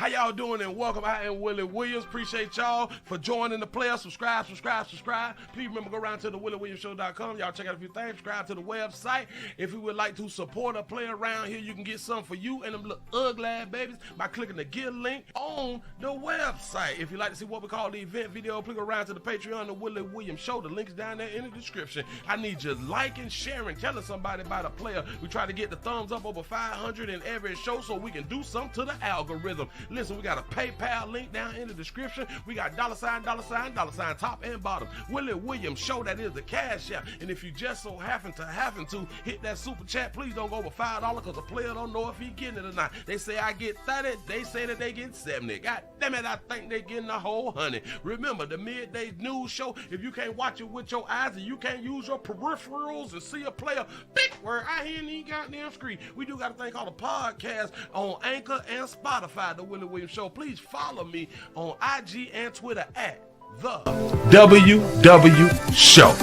How y'all doing and welcome. I am Willie Williams. Appreciate y'all for joining the player. Subscribe. Please remember, go around to the WillieWilliamsShow.com. Y'all check out a few things. Subscribe to the website. If you would like to support a player around here, you can get something for you and them little ugly babies by clicking the Get link on the website. If you'd like to see what we call the event video, please go around to the Patreon, the Willie Williams Show. The link's down there in the description. I need you liking, sharing, telling somebody about a player. We try to get the thumbs up over 500 in every show so we can do something to the algorithm. Listen, we got a PayPal link down in the description. We got $, top and bottom. Willie Williams Show, that is the cash app. And if you just so happen to hit that super chat, please don't go over $5 because the player don't know if he getting it or not. They say I get 30, they say that they get 70. God damn it, I think they getting a whole 100. Remember, the midday news show, if you can't watch it with your eyes and you can't use your peripherals and see a player, big word, I hear any goddamn screen. We do got a thing called a podcast on Anchor and Spotify, the Willie Williams Show. Please follow me on IG and Twitter at the WW Show.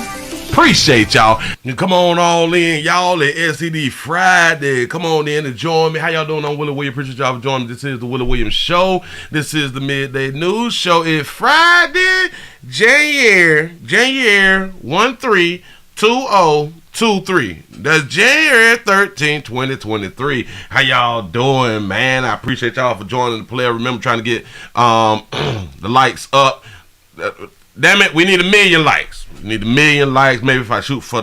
Appreciate y'all. And come on all in, y'all, at SCD Friday. Come on in and join me. How y'all doing? I'm Willie Williams. Appreciate y'all for joining me. This is the Willie Williams Show. This is the Midday News Show. It's Friday, January 13/2023. That's January 13, 2023. How y'all doing, man? I appreciate y'all for joining the player. Remember, trying to get the likes up. Damn it, we need 1 million likes. We need 1 million likes. Maybe if I shoot for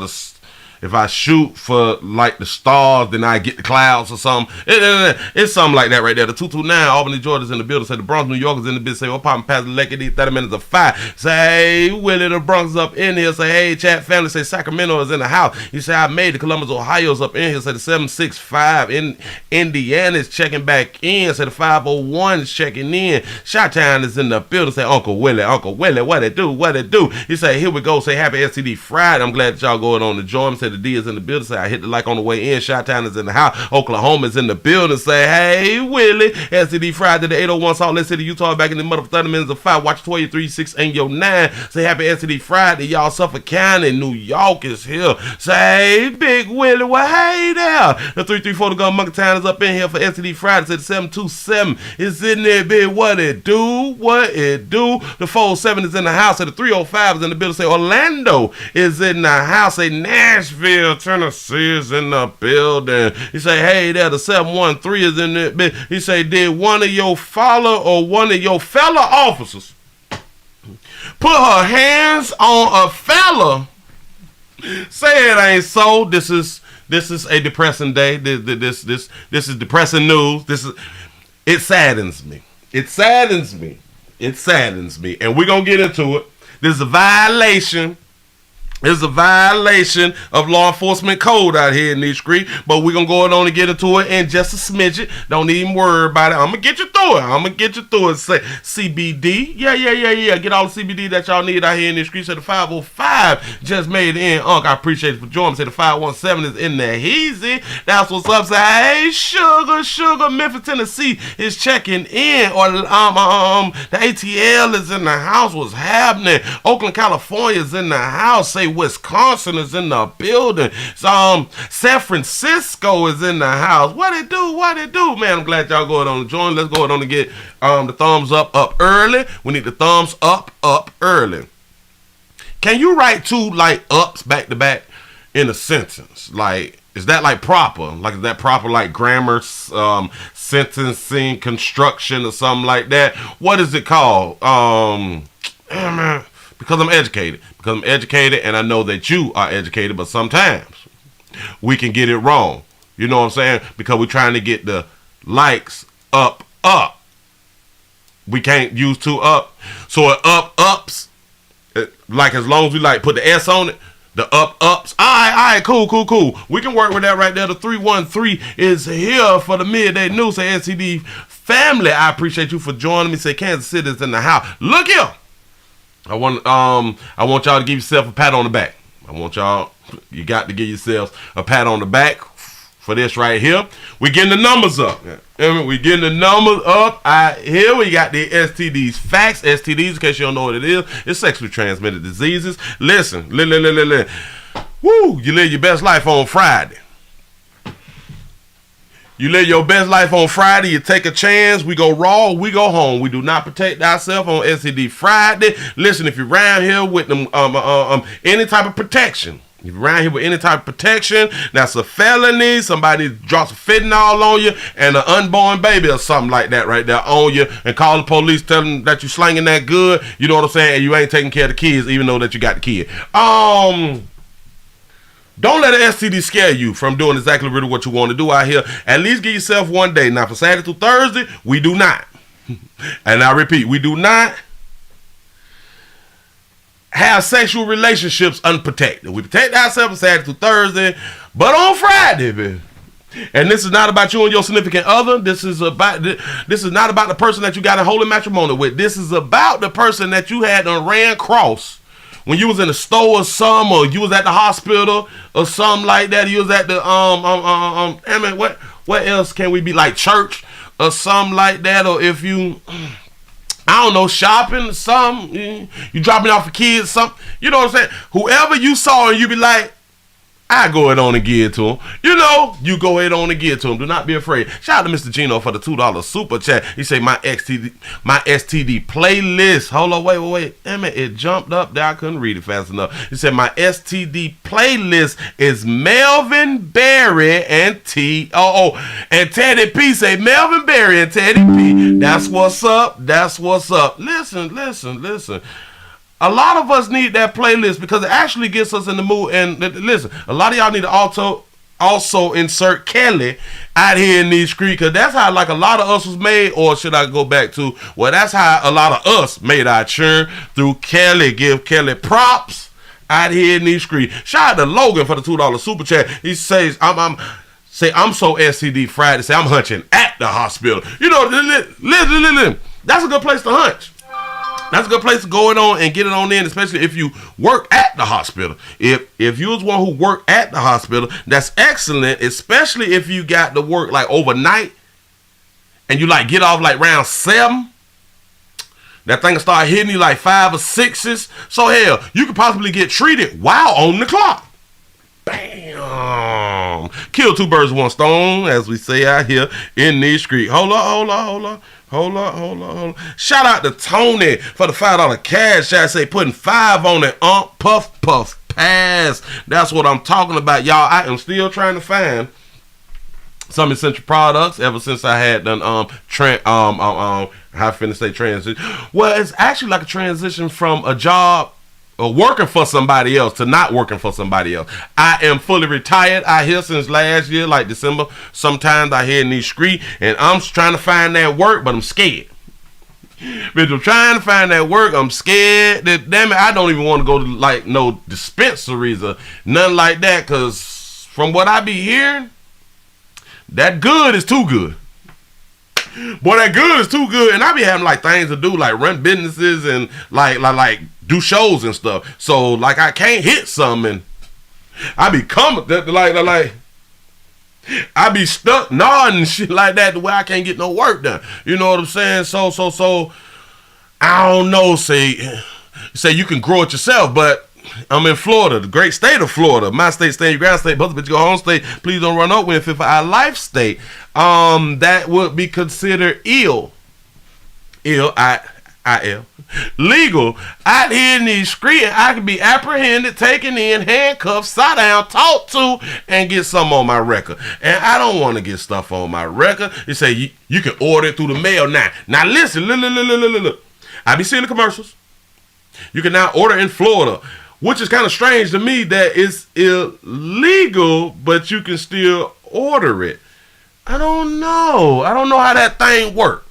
like the stars, then I get the clouds or something. It's something like that right there. The 229, Albany, Georgia's in the building. Say the Bronx, New York is in the building. Say, well, popping past the lake, these 30 minutes of fire. Say, hey, Willie, the Bronx is up in here. Say, hey, chat family. Say, Sacramento is in the house. You say, I made the Columbus, Ohio's up in here. Say, the 765 in Indiana is checking back in. Say, the 501 is checking in. Chi-Town is in the building. Say, Uncle Willie, what it do? You say, here we go. Say, happy STD Friday. I'm glad that y'all going on to join me. Say, the D is in the building. Say, I hit the like on the way in. Chi-Town is in the house. Oklahoma is in the building. Say, hey, Willie. STD Friday, the 801 Salt Lake City, Utah, back in the mother 30 minutes of 5. Watch 12, 3, 6, and your 9. Say, happy STD Friday. Y'all, Suffolk County, New York is here. Say, hey, Big Willie, well, hey there. The 334 to Gun Monkey Town is up in here for STD Friday. Say, the 727 is in there, big. What it do? The 407 is in the house. Say, the 305 is in the building. Say, Orlando is in the house. Say, Nashville, Tennessee is in the building. He say, hey there, the 713 is in there. He say, did one of your fellow officers put her hands on a fella? Say it ain't so. This is a depressing day. This is depressing news. It saddens me. And we're gonna get into it. This is a violation. It's a violation of law enforcement code out here in these streets, but we're going to go on and get into it in just a smidget. Don't even worry about it. I'm going to get you through it. Say CBD. Yeah. Get all the CBD that y'all need out here in these streets. Say the 505 just made it in. I appreciate it for joining. Say the 517 is in there. Easy. That's what's up. Say, hey, Sugar. Memphis, Tennessee is checking in. Or the ATL is in the house. What's happening? Oakland, California is in the house. Say Wisconsin is in the building. San Francisco is in the house. What it do, man? I'm glad y'all going on to join. Let's go on and get the thumbs up early. We need the thumbs up early. Can you write 2 like ups back to back in a sentence? Like, is that like proper? Like, is that proper like grammar, sentencing, construction, or something like that? What is it called? Man. Because I'm educated, and I know that you are educated, but sometimes we can get it wrong. You know what I'm saying? Because we're trying to get the likes up. We can't use 2 up. So it ups. Like, as long as we like put the S on it, the ups. All right, cool. We can work with that right there. The 313 is here for the midday news. Say, SCD family, I appreciate you for joining me. Say, Kansas City is in the house. Look here. I want y'all to give yourself a pat on the back. You got to give yourselves a pat on the back for this right here. We getting the numbers up. We getting the numbers up. Here we got the STDs. Facts, STDs, in case you don't know what it is. It's sexually transmitted diseases. Listen. Woo, you live your best life on Friday. You live your best life on Friday. You take a chance. We go raw. We go home. We do not protect ourselves on STD Friday. Listen, if you're around here with them, any type of protection, if you're around here with any type of protection, that's a felony. Somebody drops a fentanyl on you and an unborn baby or something like that right there on you, and call the police, tell them that you slinging that good. You know what I'm saying? And you ain't taking care of the kids, even though that you got the kid. Don't let an STD scare you from doing exactly really what you want to do out here. At least give yourself one day. Now, for Saturday through Thursday, we do not. And I repeat, we do not have sexual relationships unprotected. We protect ourselves on Saturday through Thursday, but on Friday, baby. And this is not about you and your significant other. This is not about the person that you got in holy matrimony with. This is about the person that you had on ran cross when you was in the store or something, or you was at the hospital or something like that. You was at the I mean, what else can we be, like church or something like that? Or if you, I don't know, shopping or something, you dropping off the kids, something, you know what I'm saying? Whoever you saw and you be like, I go ahead on and give it to him. You know, you go ahead on and give it to him. Do not be afraid. Shout out to Mr. Gino for the $2 super chat. He say my STD playlist. Hold on, wait. Damn it, it jumped up there. I couldn't read it fast enough. He said my STD playlist is Melvin Berry and and Teddy P. Say Melvin Berry and Teddy P. That's what's up. That's what's up. Listen. A lot of us need that playlist because it actually gets us in the mood. And listen, a lot of y'all need to also insert Kelly out here in these streets, because that's how like a lot of us was made. Or should I go back to, well, that's how a lot of us made our churn, through Kelly. Give Kelly props out here in these streets. Shout out to Logan for the $2 super chat. He says, I'm so STD Friday. Say I'm hunching at the hospital. You know, listen, that's a good place to hunch. That's a good place to go it on and get it on in, especially if you work at the hospital. If you was one who worked at the hospital, that's excellent, especially if you got to work like overnight and you like get off like round 7. That thing will start hitting you like 5 or 6s. So hell, you could possibly get treated while on the clock. Bam! Kill 2 birds with 1 stone, as we say out here in these streets. Hold on. Shout out to Tony for the $5 cash. I say putting 5 on it. Puff pass. That's what I'm talking about, y'all. I am still trying to find some essential products ever since I had done transition. Well, it's actually like a transition from a job or working for somebody else to not working for somebody else. I am fully retired out here since last year, like December. Sometimes I hear in these streets, and I'm trying to find that work, but I'm scared. Bitch, I'm trying to find that work. I'm scared. Damn it, I don't even want to go to like no dispensaries or nothing like that, because from what I be hearing, that good is too good. Boy, that good is too good, and I be having like things to do, like run businesses and like do shows and stuff. So like I can't hit something, and I be coming like I be stuck nodding and shit like that, the way I can't get no work done. You know what I'm saying? So I don't know. Say you can grow it yourself, but I'm in Florida, the great state of Florida. My state, stay in your ground state, but your home state. Please don't run up with it for our life state. That would be considered ill, legal out here in these streets. I could be apprehended, taken in, handcuffed, sat down, talked to, and get something on my record. And I don't want to get stuff on my record. They say you can order it through the mail now. Now listen, look. I be seeing the commercials. You can now order in Florida, which is kind of strange to me that it's illegal, but you can still order it. I don't know how that thing work.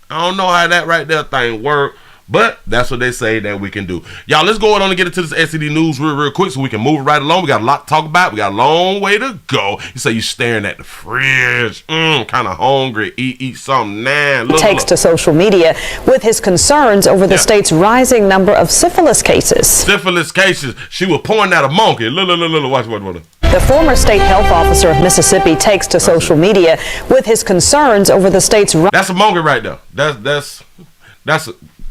I don't know how that right there thing work. But that's what they say that we can do. Y'all, let's go on and get into this STD news real quick so we can move right along. We got a lot to talk about. We got a long way to go. You say you staring at the fridge, kind of hungry, eat something now. Takes to social media with his concerns over the state's rising number of syphilis cases. Syphilis cases. She was pointing at a monkey. Look. Watch. The former state health officer of Mississippi takes to social media with his concerns over the state's... That's a monkey right there.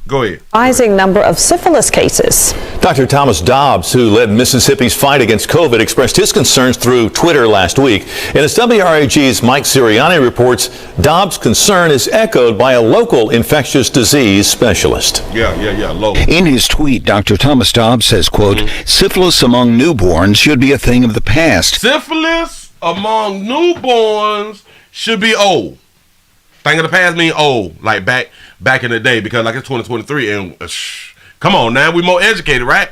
Go ahead. Rising number of syphilis cases. Dr. Thomas Dobbs, who led Mississippi's fight against COVID, expressed his concerns through Twitter last week. And as WRAG's Mike Sirianni reports, Dobbs' concern is echoed by a local infectious disease specialist. Local. In his tweet, Dr. Thomas Dobbs says, quote, syphilis among newborns should be a thing of the past. Syphilis among newborns should be old. Thing of the past mean old, like back in the day, because like it's 2023 and come on now, we more educated, right?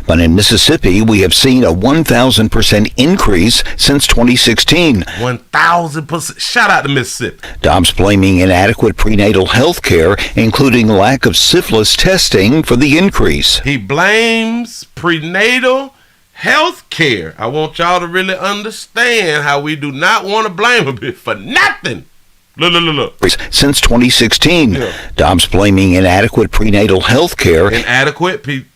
But in Mississippi, we have seen a 1,000% increase since 2016. 1,000%. Shout out to Mississippi. Dobbs blaming inadequate prenatal health care, including lack of syphilis testing, for the increase. He blames prenatal health care. I want y'all to really understand how we do not want to blame him for nothing. Look. Since 2016, Dobbs blaming inadequate prenatal health care,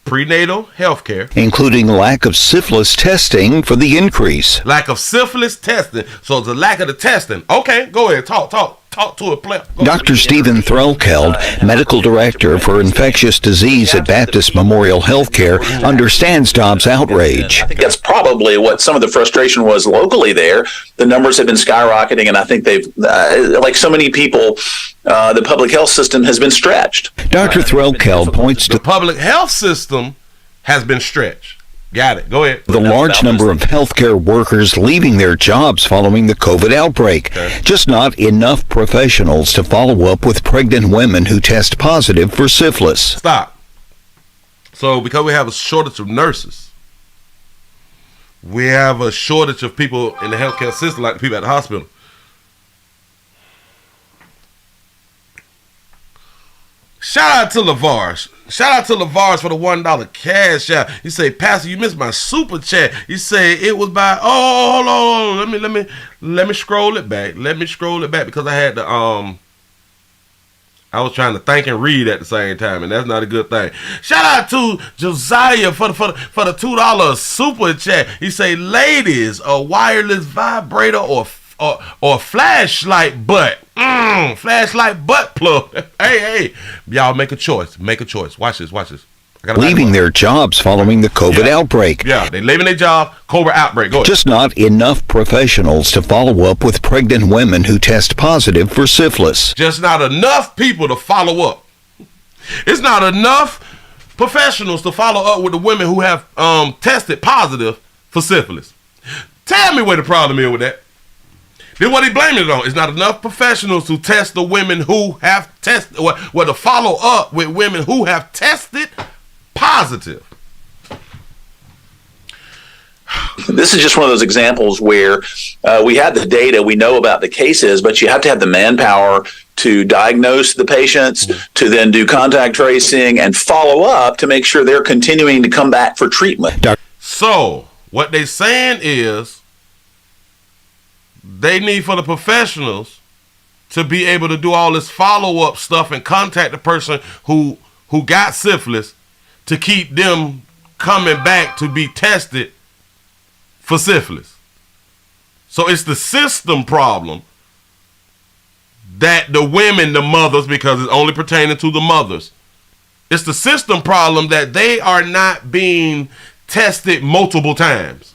prenatal health care, including lack of syphilis testing, for the increase. Lack of syphilis testing. So it's a lack of the testing. Okay, go ahead. Talk to a player. Dr. Stephen Threlkeld, medical director for infectious disease at Baptist Memorial Healthcare, understands Dobbs' outrage. I think that's probably what some of the frustration was locally there. The numbers have been skyrocketing, and I think they've, like so many people, the public health system has been stretched. Dr. Threlkeld points to the public health system has been stretched. Got it. Go ahead. The large number of healthcare workers leaving their jobs following the COVID outbreak. Just not enough professionals to follow up with pregnant women who test positive for syphilis. Stop. So because we have a shortage of nurses, we have a shortage of people in the healthcare system, like the people at the hospital. Shout out to LeVars. Shout out to LeVars for the $1 cash out. He say, Pastor, you missed my super chat. He say it was by hold on. Let me scroll it back. Because I had to I was trying to think and read at the same time, and that's not a good thing. Shout out to Josiah for the $2 super chat. He say, ladies, a wireless vibrator or flashlight butt. Flashlight butt plug. Hey, y'all make a choice. Watch this. Leaving their jobs following the COVID outbreak. Yeah, they leaving their job, COVID outbreak. Go ahead. Just not enough professionals to follow up with pregnant women who test positive for syphilis. Just not enough people to follow up. It's not enough professionals to follow up with the women who have tested positive for syphilis. Tell me where the problem is with that. Then what he blaming it on? It's not enough professionals to test the women who have tested, or to follow up with women who have tested positive. This is just one of those examples where we have the data, we know about the cases, but you have to have the manpower to diagnose the patients, to then do contact tracing and follow up to make sure they're continuing to come back for treatment. So what they saying is they need for the professionals to be able to do all this follow-up stuff and contact the person who got syphilis to keep them coming back to be tested for syphilis. So it's the system problem that the women, the mothers, because it's only pertaining to the mothers, it's the system problem that they are not being tested multiple times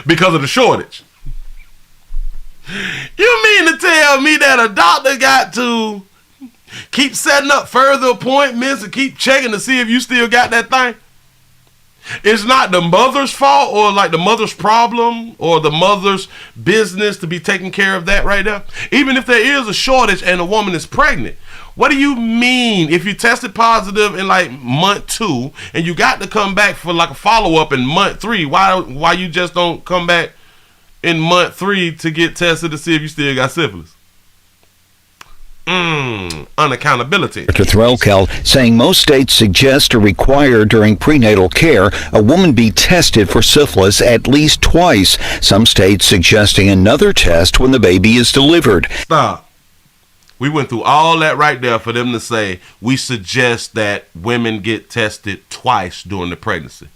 because of the shortage. You mean to tell me that a doctor got to keep setting up further appointments and keep checking to see if you still got that thing? It's not the mother's fault or like the mother's problem or the mother's business to be taking care of that right now. Even if there is a shortage and a woman is pregnant, what do you mean if you tested positive in like month 2 and you got to come back for like a follow-up in month 3? Why you just don't come back in month 3 to get tested to see if you still got syphilis? Unaccountability. Dr. Threlkeld saying most states suggest or require during prenatal care a woman be tested for syphilis at least twice. Some states suggesting another test when the baby is delivered. Stop. We went through all that right there for them to say we suggest that women get tested twice during the pregnancy.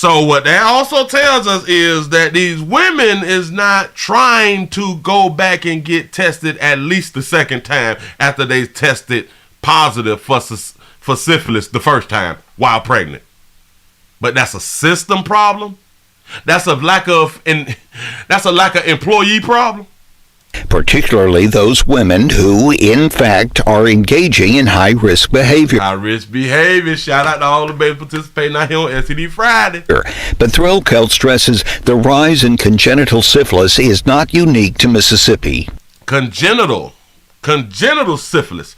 So what that also tells us is that these women is not trying to go back and get tested at least the second time after they tested positive for syphilis the first time while pregnant. But that's a system problem. That's a lack of employee problem. Particularly those women who, in fact, are engaging in high-risk behavior. High-risk behavior. Shout out to all the babies participating out here on STD Friday. But Thrillkelt stresses the rise in congenital syphilis is not unique to Mississippi. Congenital syphilis.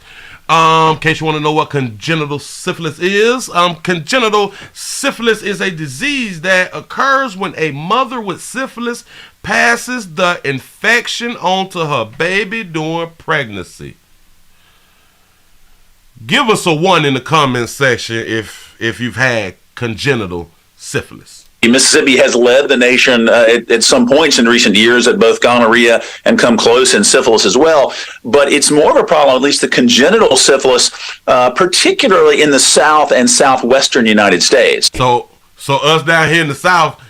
In case you want to know what congenital syphilis is, congenital syphilis is a disease that occurs when a mother with syphilis passes the infection onto her baby during pregnancy. Give us a 1 in the comment section if you've had congenital syphilis. Mississippi has led the nation at some points in recent years at both gonorrhea and come close in syphilis as well. But it's more of a problem, at least the congenital syphilis, particularly in the South and Southwestern United States. So us down here in the South,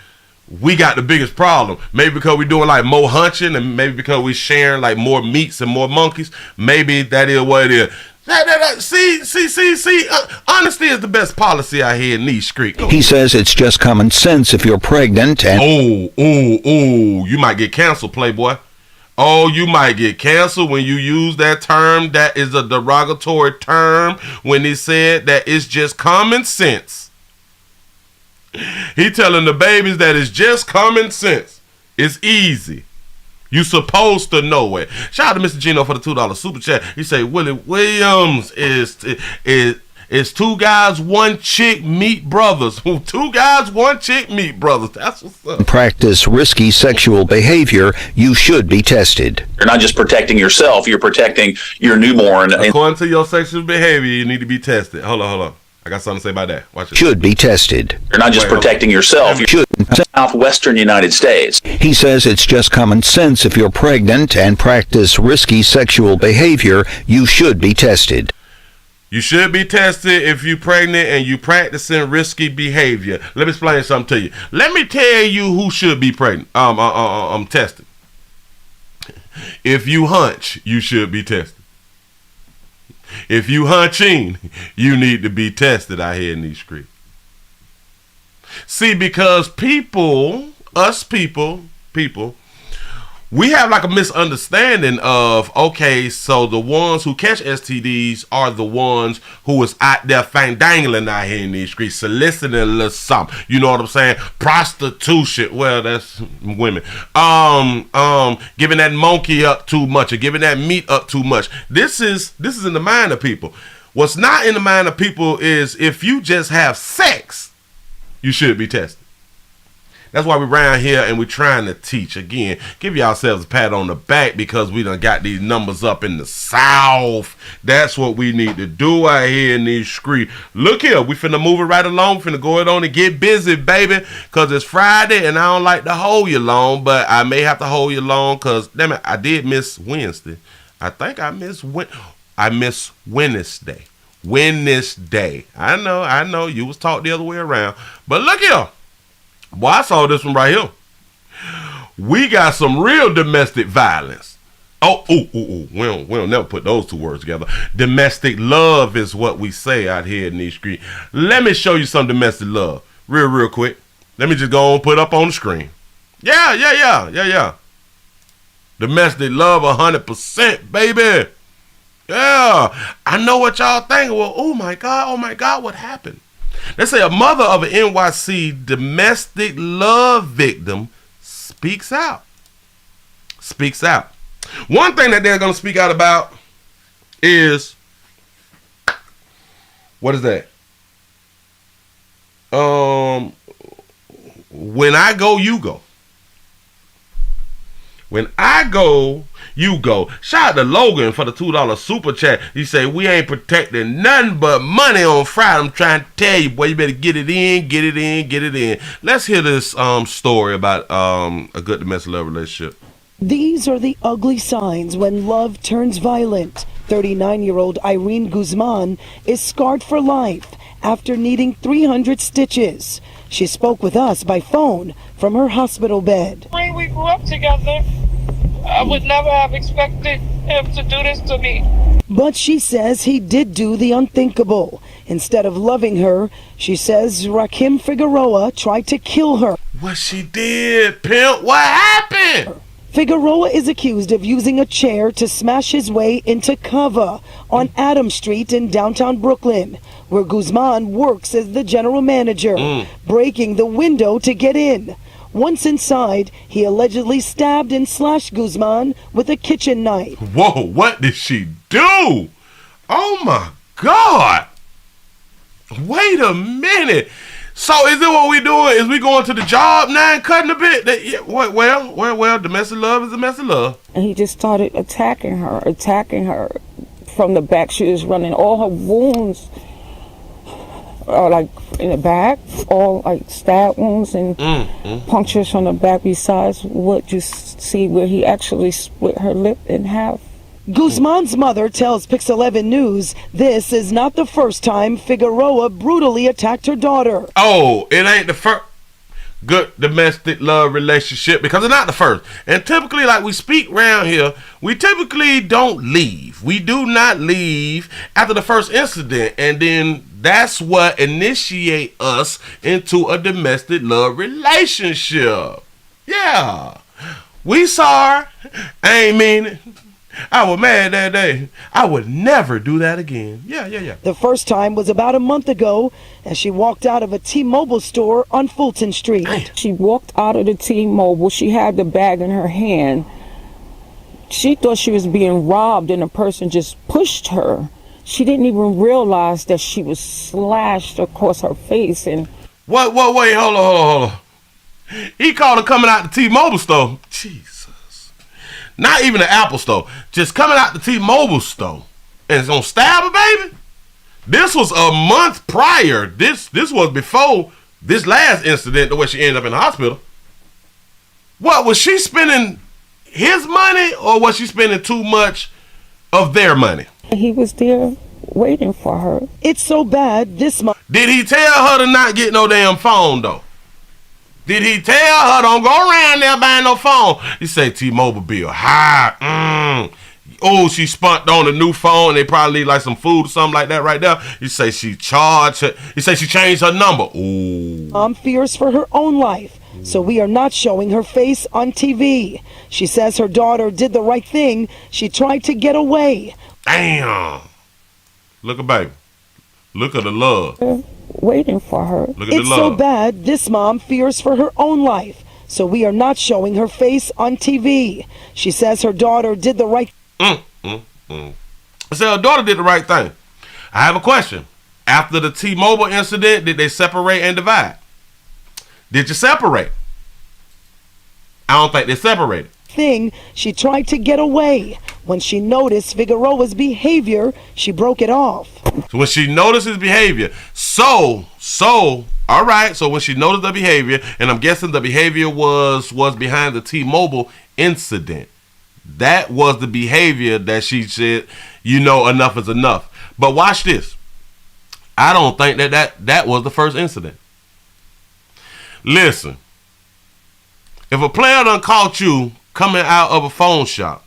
we got the biggest problem. Maybe because we're doing like more hunching, and maybe because we're sharing like more meats and more monkeys. Maybe that is what it is. See, honesty is the best policy out here in these streets. He says it's just common sense if you're pregnant and... Oh, you might get canceled, Playboy. Oh, you might get canceled when you use that term. That is a derogatory term when he said that it's just common sense. He telling the babies that it's just common sense. It's easy. You supposed to know it. Shout out to Mr. Gino for the $2 super chat. He say Willie Williams is 2 guys, 1 chick meet brothers. 2 guys, 1 chick meet brothers. That's what's up. Practice risky sexual behavior, you should be tested. You're not just protecting yourself, you're protecting your newborn. According to your sexual behavior, you need to be tested. Hold on. I got something to say about that. Watch it. Should be tested. You're not just protecting yourself, you should. Southwestern United States. He says it's just common sense if you're pregnant and practice risky sexual behavior, you should be tested. You should be tested if you're pregnant and you practicing risky behavior. Let me explain something to you. Let me tell you who should be pregnant. Tested. If you hunch, you should be tested. If you hunching, you need to be tested out here in these streets. See, because us people, we have like a misunderstanding of, okay, so the ones who catch STDs are the ones who is out there fang-dangling out here in these streets, soliciting a little something. You know what I'm saying? Prostitution. Well, that's women. Giving that monkey up too much or giving that meat up too much. This is in the mind of people. What's not in the mind of people is if you just have sex, you should be tested. That's why we're around here and we're trying to teach. Again, give yourselves a pat on the back because we done got these numbers up in the South. That's what we need to do out here in these streets. Look here, we finna move it right along. We finna go it on and get busy, baby, because it's Friday and I don't like to hold you long, but I may have to hold you long because, damn it, I did miss Wednesday. I think I missed Wednesday. Wednesday. I know, you was taught the other way around. But look here. Boy, I saw this one right here. We got some real domestic violence. We don't never put those 2 words together. Domestic love is what we say out here in these streets. Let me show you some domestic love. Real quick. Let me just go on and put up on the screen. Yeah. Domestic love 100%, baby. Yeah. I know what y'all thinking. Well, oh my God, what happened? Let's say a mother of an NYC domestic love victim speaks out. One thing that they're going to speak out about is, what is that? When I go, you go. When I go, you go. Shout out to Logan for the $2 super chat. He say, we ain't protecting nothing but money on Friday. I'm trying to tell you, boy, you better get it in. Let's hear this story about a good domestic love relationship. These are the ugly signs when love turns violent. 39-year-old Irene Guzman is scarred for life after needing 300 stitches. She spoke with us by phone from her hospital bed. We grew up together. I would never have expected him to do this to me. But she says he did do the unthinkable. Instead of loving her, she says Rakim Figueroa tried to kill her. What she did, pimp? What happened? Figueroa is accused of using a chair to smash his way into cover on Adams Street in downtown Brooklyn, where Guzman works as the general manager, breaking the window to get in. Once inside, he allegedly stabbed and slashed Guzman with a kitchen knife. Whoa, what did she do? Oh my God. Wait a minute. So is it what we doing? Is we going to the job now and cutting a bit? Well, domestic love is domestic love. And he just started attacking her from the back. She was running. All her wounds are like in the back, all like stab wounds and punctures from the back, besides what you see where he actually split her lip in half. Guzman's mother tells Pix 11 News this is not the first time Figueroa brutally attacked her daughter. Oh, it ain't the first good domestic love relationship, because it's not the first. And typically, like we speak around here, we typically don't leave. We do not leave after the first incident, and then that's what initiate us into a domestic love relationship. Yeah. We sorry. I ain't mean it. I was mad that day. I would never do that again. Yeah. The first time was about a month ago as she walked out of a T-Mobile store on Fulton Street. She walked out of the T-Mobile. She had the bag in her hand. She thought she was being robbed and a person just pushed her. She didn't even realize that she was slashed across her face. And wait, hold on. He called her coming out the T-Mobile store. Jesus. Not even the Apple store. Just coming out the T-Mobile store. And it's gonna stab her, baby? This was a month prior. This was before this last incident, the way she ended up in the hospital. What, was she spending his money, or was she spending too much of their money? he was there waiting for her. It's so bad this month. Did he tell her to not get no damn phone, though? Did he tell her don't go around there buying no phone? He say T-Mobile bill high. Oh, she spunked on a new phone. They probably need like some food or something like that right there. He say she charged her. He say she changed her number. Ooh. Fears for her own life, so we are not showing her face on TV. She says her daughter did the right thing. She tried to get away. Damn. Look at baby. Look at the love. Waiting for her. Look at It's the love. so bad this mom fears for her own life, so we are not showing her face on TV. She says her daughter did the right So her daughter did the right thing. I have a question. After the T-Mobile incident, did they separate and divide? Did you separate? I don't think they separated. thing. She tried to get away. When she noticed Figueroa's behavior, she broke it off. So when she noticed his behavior, all right, so when she noticed the behavior, and I'm guessing the behavior was behind the T-Mobile incident. That was the behavior that she said, enough is enough. But watch this. I don't think that was the first incident. Listen, if a player done caught you coming out of a phone shop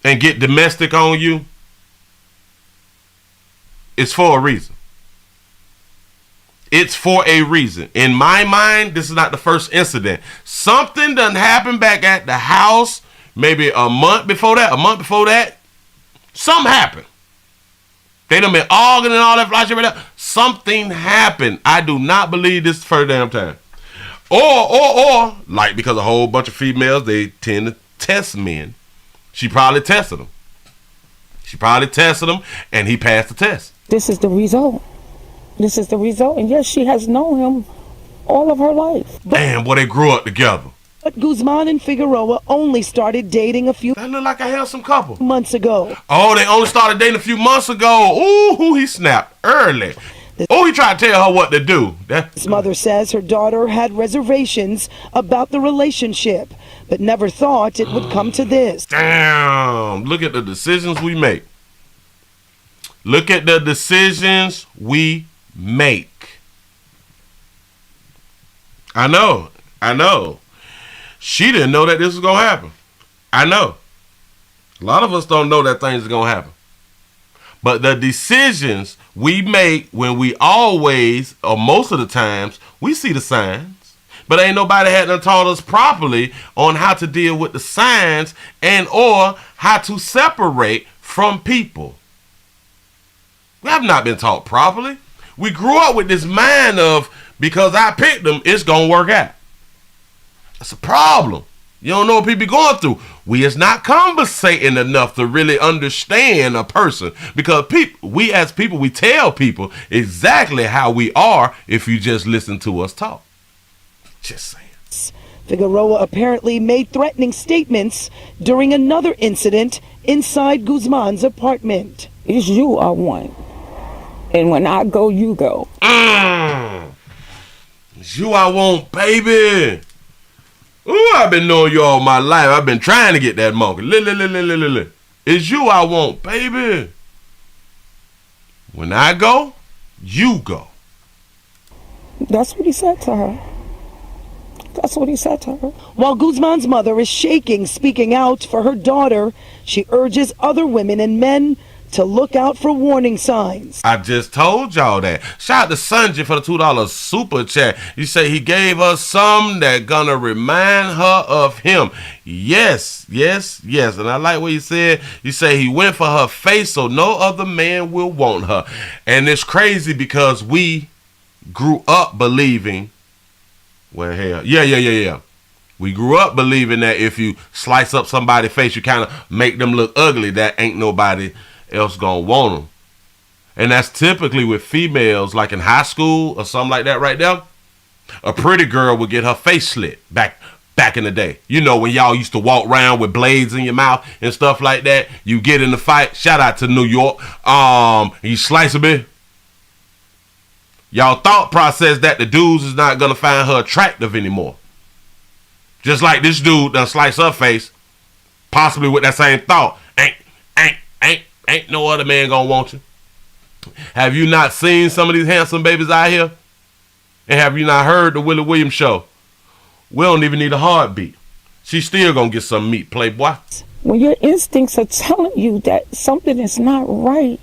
and get domestic on you, it's for a reason. It's for a reason. In my mind, this is not the first incident. Something done happened back at the house, maybe a month before that. Something happened. They done been arguing and all that fly shit right there. Something happened. I do not believe this is the first damn time. Or, like because a whole bunch of females, they tend to test men. She probably tested him. And he passed the test. This is the result. And yes, she has known him all of her life. Damn, boy, they grew up together. But Guzman and Figueroa only started dating a few That look like a handsome couple. months ago. Oh, they only started dating a few months ago. Ooh, he snapped early. Oh, he tried to tell her what to do. His mother says her daughter had reservations about the relationship, but never thought it would come to this. Damn, look at the decisions we make. I know. She didn't know that this was going to happen. I know. A lot of us don't know that things are going to happen. But the decisions we make when we always, or most of the times, we see the signs. But ain't nobody had done taught us properly on how to deal with the signs and or how to separate from people. We have not been taught properly. We grew up with this mind of, because I picked them, it's going to work out. That's a problem. You don't know what people going through. We is not conversating enough to really understand a person. Because we as people, we tell people exactly how we are if you just listen to us talk. Just saying. Figueroa apparently made threatening statements during another incident inside Guzman's apartment. It's you I want. And when I go, you go. It's you I want, baby. Ooh, I've been knowing you all my life. I've been trying to get that monkey. It's you I want, baby. When I go, you go. That's what he said to her. That's what he said to her. While Guzman's mother is shaking, speaking out for her daughter, she urges other women and men to look out for warning signs. I just told y'all that. Shout out to Sanjay for the $2 super chat. You say he gave her some that gonna remind her of him. Yes. And I like what you said. You say he went for her face so no other man will want her. And it's crazy because we grew up believing, well, hell, yeah. We grew up believing that if you slice up somebody's face, you kind of make them look ugly. That ain't nobody else gonna want them. And that's typically with females, like in high school or something like that right there. A pretty girl would get her face slit back in the day. You know, when y'all used to walk around with blades in your mouth and stuff like that. You get in the fight. Shout out to New York. You slice a bit. Y'all thought process that the dudes is not gonna find her attractive anymore. Just like this dude done slice her face, possibly with that same thought. Ain't no other man gonna want you. Have you not seen some of these handsome babies out here? And have you not heard the Willie Williams show? We don't even need a heartbeat. She's still gonna get some meat, playboy. When your instincts are telling you that something is not right,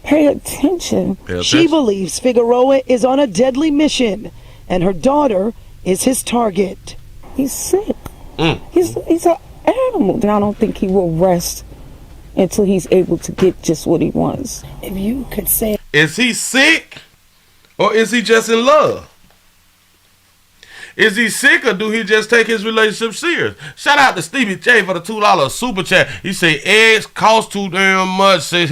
pay attention. She believes Figueroa is on a deadly mission, and her daughter is his target. He's sick. He's an animal. And I don't think he will rest until he's able to get just what he wants. If you could say, is he sick or is he just in love? Is he sick or do he just take his relationship serious? Shout out to Stevie J for the $2 super chat. He say eggs cost too damn much. He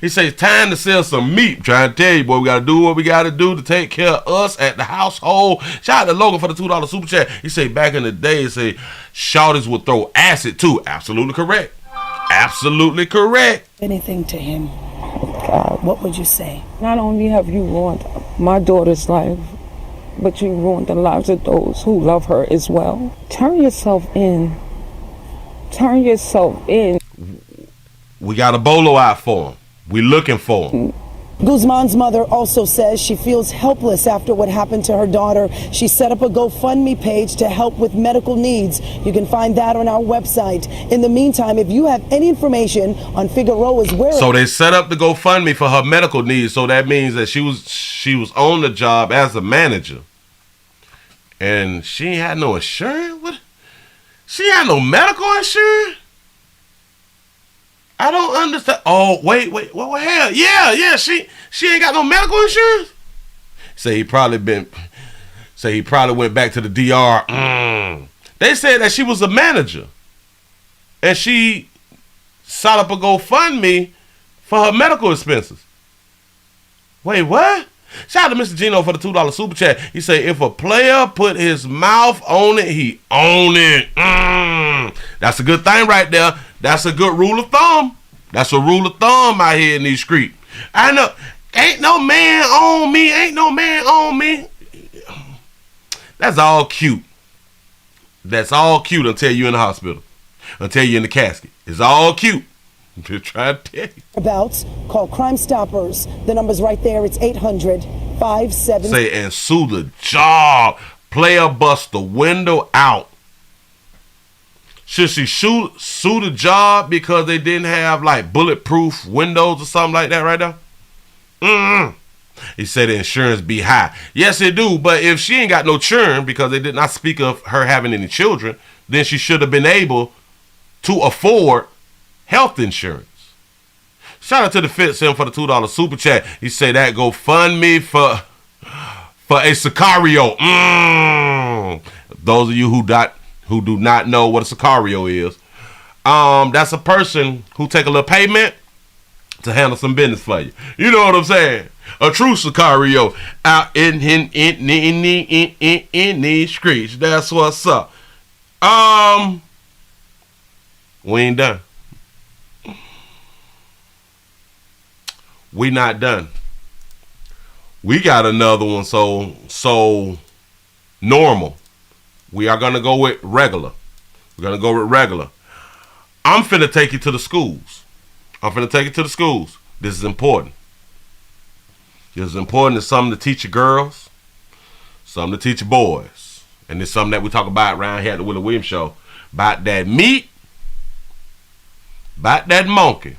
say it's time to sell some meat. Trying to tell you, boy, we got to do what we got to do to take care of us at the household. Shout out to Logan for the $2 super chat. He say back in the day, he say shawties would throw acid too. Absolutely correct. Absolutely correct. Anything to him, what would you say? Not only have you ruined my daughter's life, but you ruined the lives of those who love her as well. Turn yourself in. Turn yourself in. We got a bolo out for him. We looking for him. Guzman's mother also says she feels helpless after what happened to her daughter. She set up a GoFundMe page to help with medical needs. You can find that on our website. In the meantime, if you have any information on Figueroa's whereabouts. So they set up the GoFundMe for her medical needs. So that means that she was on the job as a manager. And she ain't had no insurance? What? She had no medical insurance? I don't understand. Oh, wait. What hell? Yeah. She ain't got no medical insurance? Say he probably went back to the DR. They said that she was a manager. And she set up a GoFundMe for her medical expenses. Wait, what? Shout out to Mr. Gino for the $2 super chat. He say if a player put his mouth on it, he own it. That's a good thing right there. That's a good rule of thumb. That's a rule of thumb out here in these streets. I know. Ain't no man on me. Ain't no man on me. That's all cute. That's all cute until you're in the hospital. Until you're in the casket. It's all cute. I'm just trying to tell you. Abouts, call Crime Stoppers. The number's right there. It's 800-57. Say and sue the job. Player bust the window out. Should she sue the job because they didn't have like bulletproof windows or something like that right there? He said the insurance be high. Yes, it do. But if she ain't got no children, because they did not speak of her having any children, then she should have been able to afford health insurance. Shout out to the Fit Sim for the $2 super chat. He said that go fund me for a Sicario. Those of you who do not know what a Sicario is, that's a person who take a little payment to handle some business for you. You know what I'm saying? A true Sicario out in these streets. That's what's up. We ain't done. We not done. We got another one so normal. We are gonna go with regular. We're gonna go with regular. I'm finna take you to the schools. This is important. This is important. It's something to teach your girls, something to teach your boys. And it's something that we talk about around here at the Willie Williams Show. About that meat, about that monkey.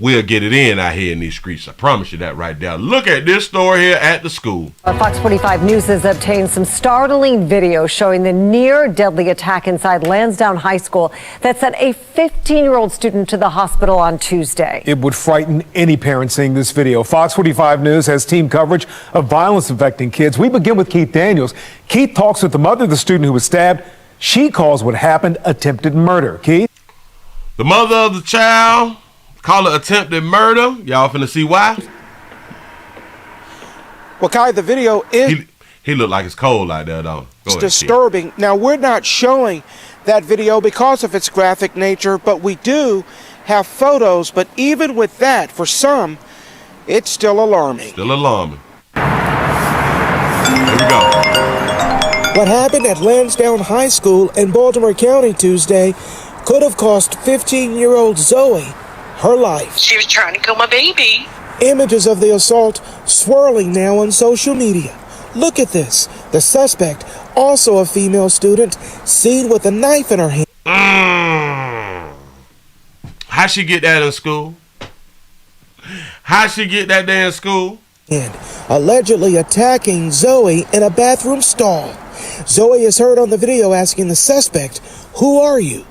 We'll get it in out here in these streets. I promise you that right there. Look at this story here at the school. Fox 45 News has obtained some startling video showing the near-deadly attack inside Lansdowne High School that sent a 15-year-old student to the hospital on Tuesday. It would frighten any parent seeing this video. Fox 45 News has team coverage of violence affecting kids. We begin with Keith Daniels. Keith talks with the mother of the student who was stabbed. She calls what happened attempted murder. Keith? The mother of the child call it attempted murder. Y'all finna see why? Well, Kai, the video is... He looked like it's cold out there, though. It's disturbing. Now, we're not showing that video because of its graphic nature, but we do have photos. But even with that, for some, it's still alarming. Still alarming. Here we go. What happened at Lansdowne High School in Baltimore County Tuesday could have cost 15-year-old Zoe her life. She was trying to kill my baby. Images of the assault swirling now on social media. Look at this. The suspect, also a female student, seen with a knife in her hand. How she get that in school? How she get that there in school? And allegedly attacking Zoe in a bathroom stall. Zoe is heard on the video asking the suspect, "Who are you?"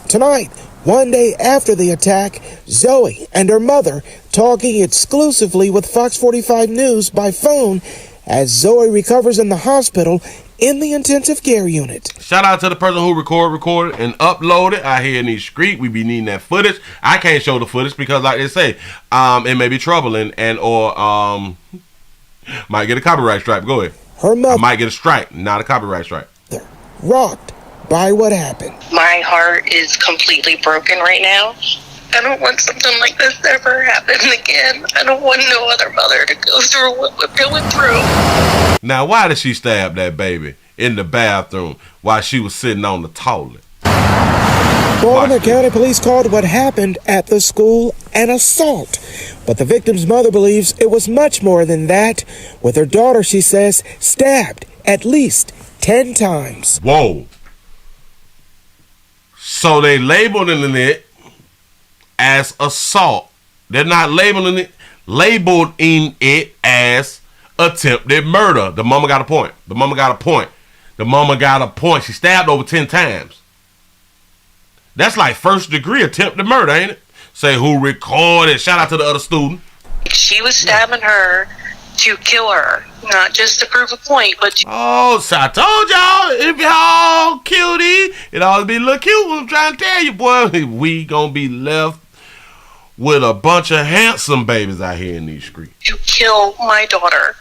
Tonight, one day after the attack, Zoe and her mother talking exclusively with Fox 45 News by phone as Zoe recovers in the hospital in the intensive care unit. Shout out to the person who recorded and uploaded out here in these streets. We be needing that footage. I can't show the footage because, like they say, it may be troubling or might get a copyright strike. Go ahead. Her mother might get a strike, not a copyright strike. Rocked by what happened. My heart is completely broken right now. I don't want something like this to ever happen again. I don't want no other mother to go through what we're going through. Now, why did she stab that baby in the bathroom while she was sitting on the toilet? Baltimore County Police called what happened at the school an assault. But the victim's mother believes it was much more than that, with her daughter, she says, stabbed at least 10 times. Whoa. So they labeling it as assault. They're not labeling it as attempted murder. The mama got a point. She stabbed over 10 times. That's like first degree attempted murder, ain't it? Say who recorded. Shout out to the other student. She was stabbing her to kill her, not just to prove a point, but to... Oh, so I told y'all, if y'all kill these, it always be look cute. I'm trying to tell you, boy, we gonna be left with a bunch of handsome babies out here in these streets. To kill my daughter,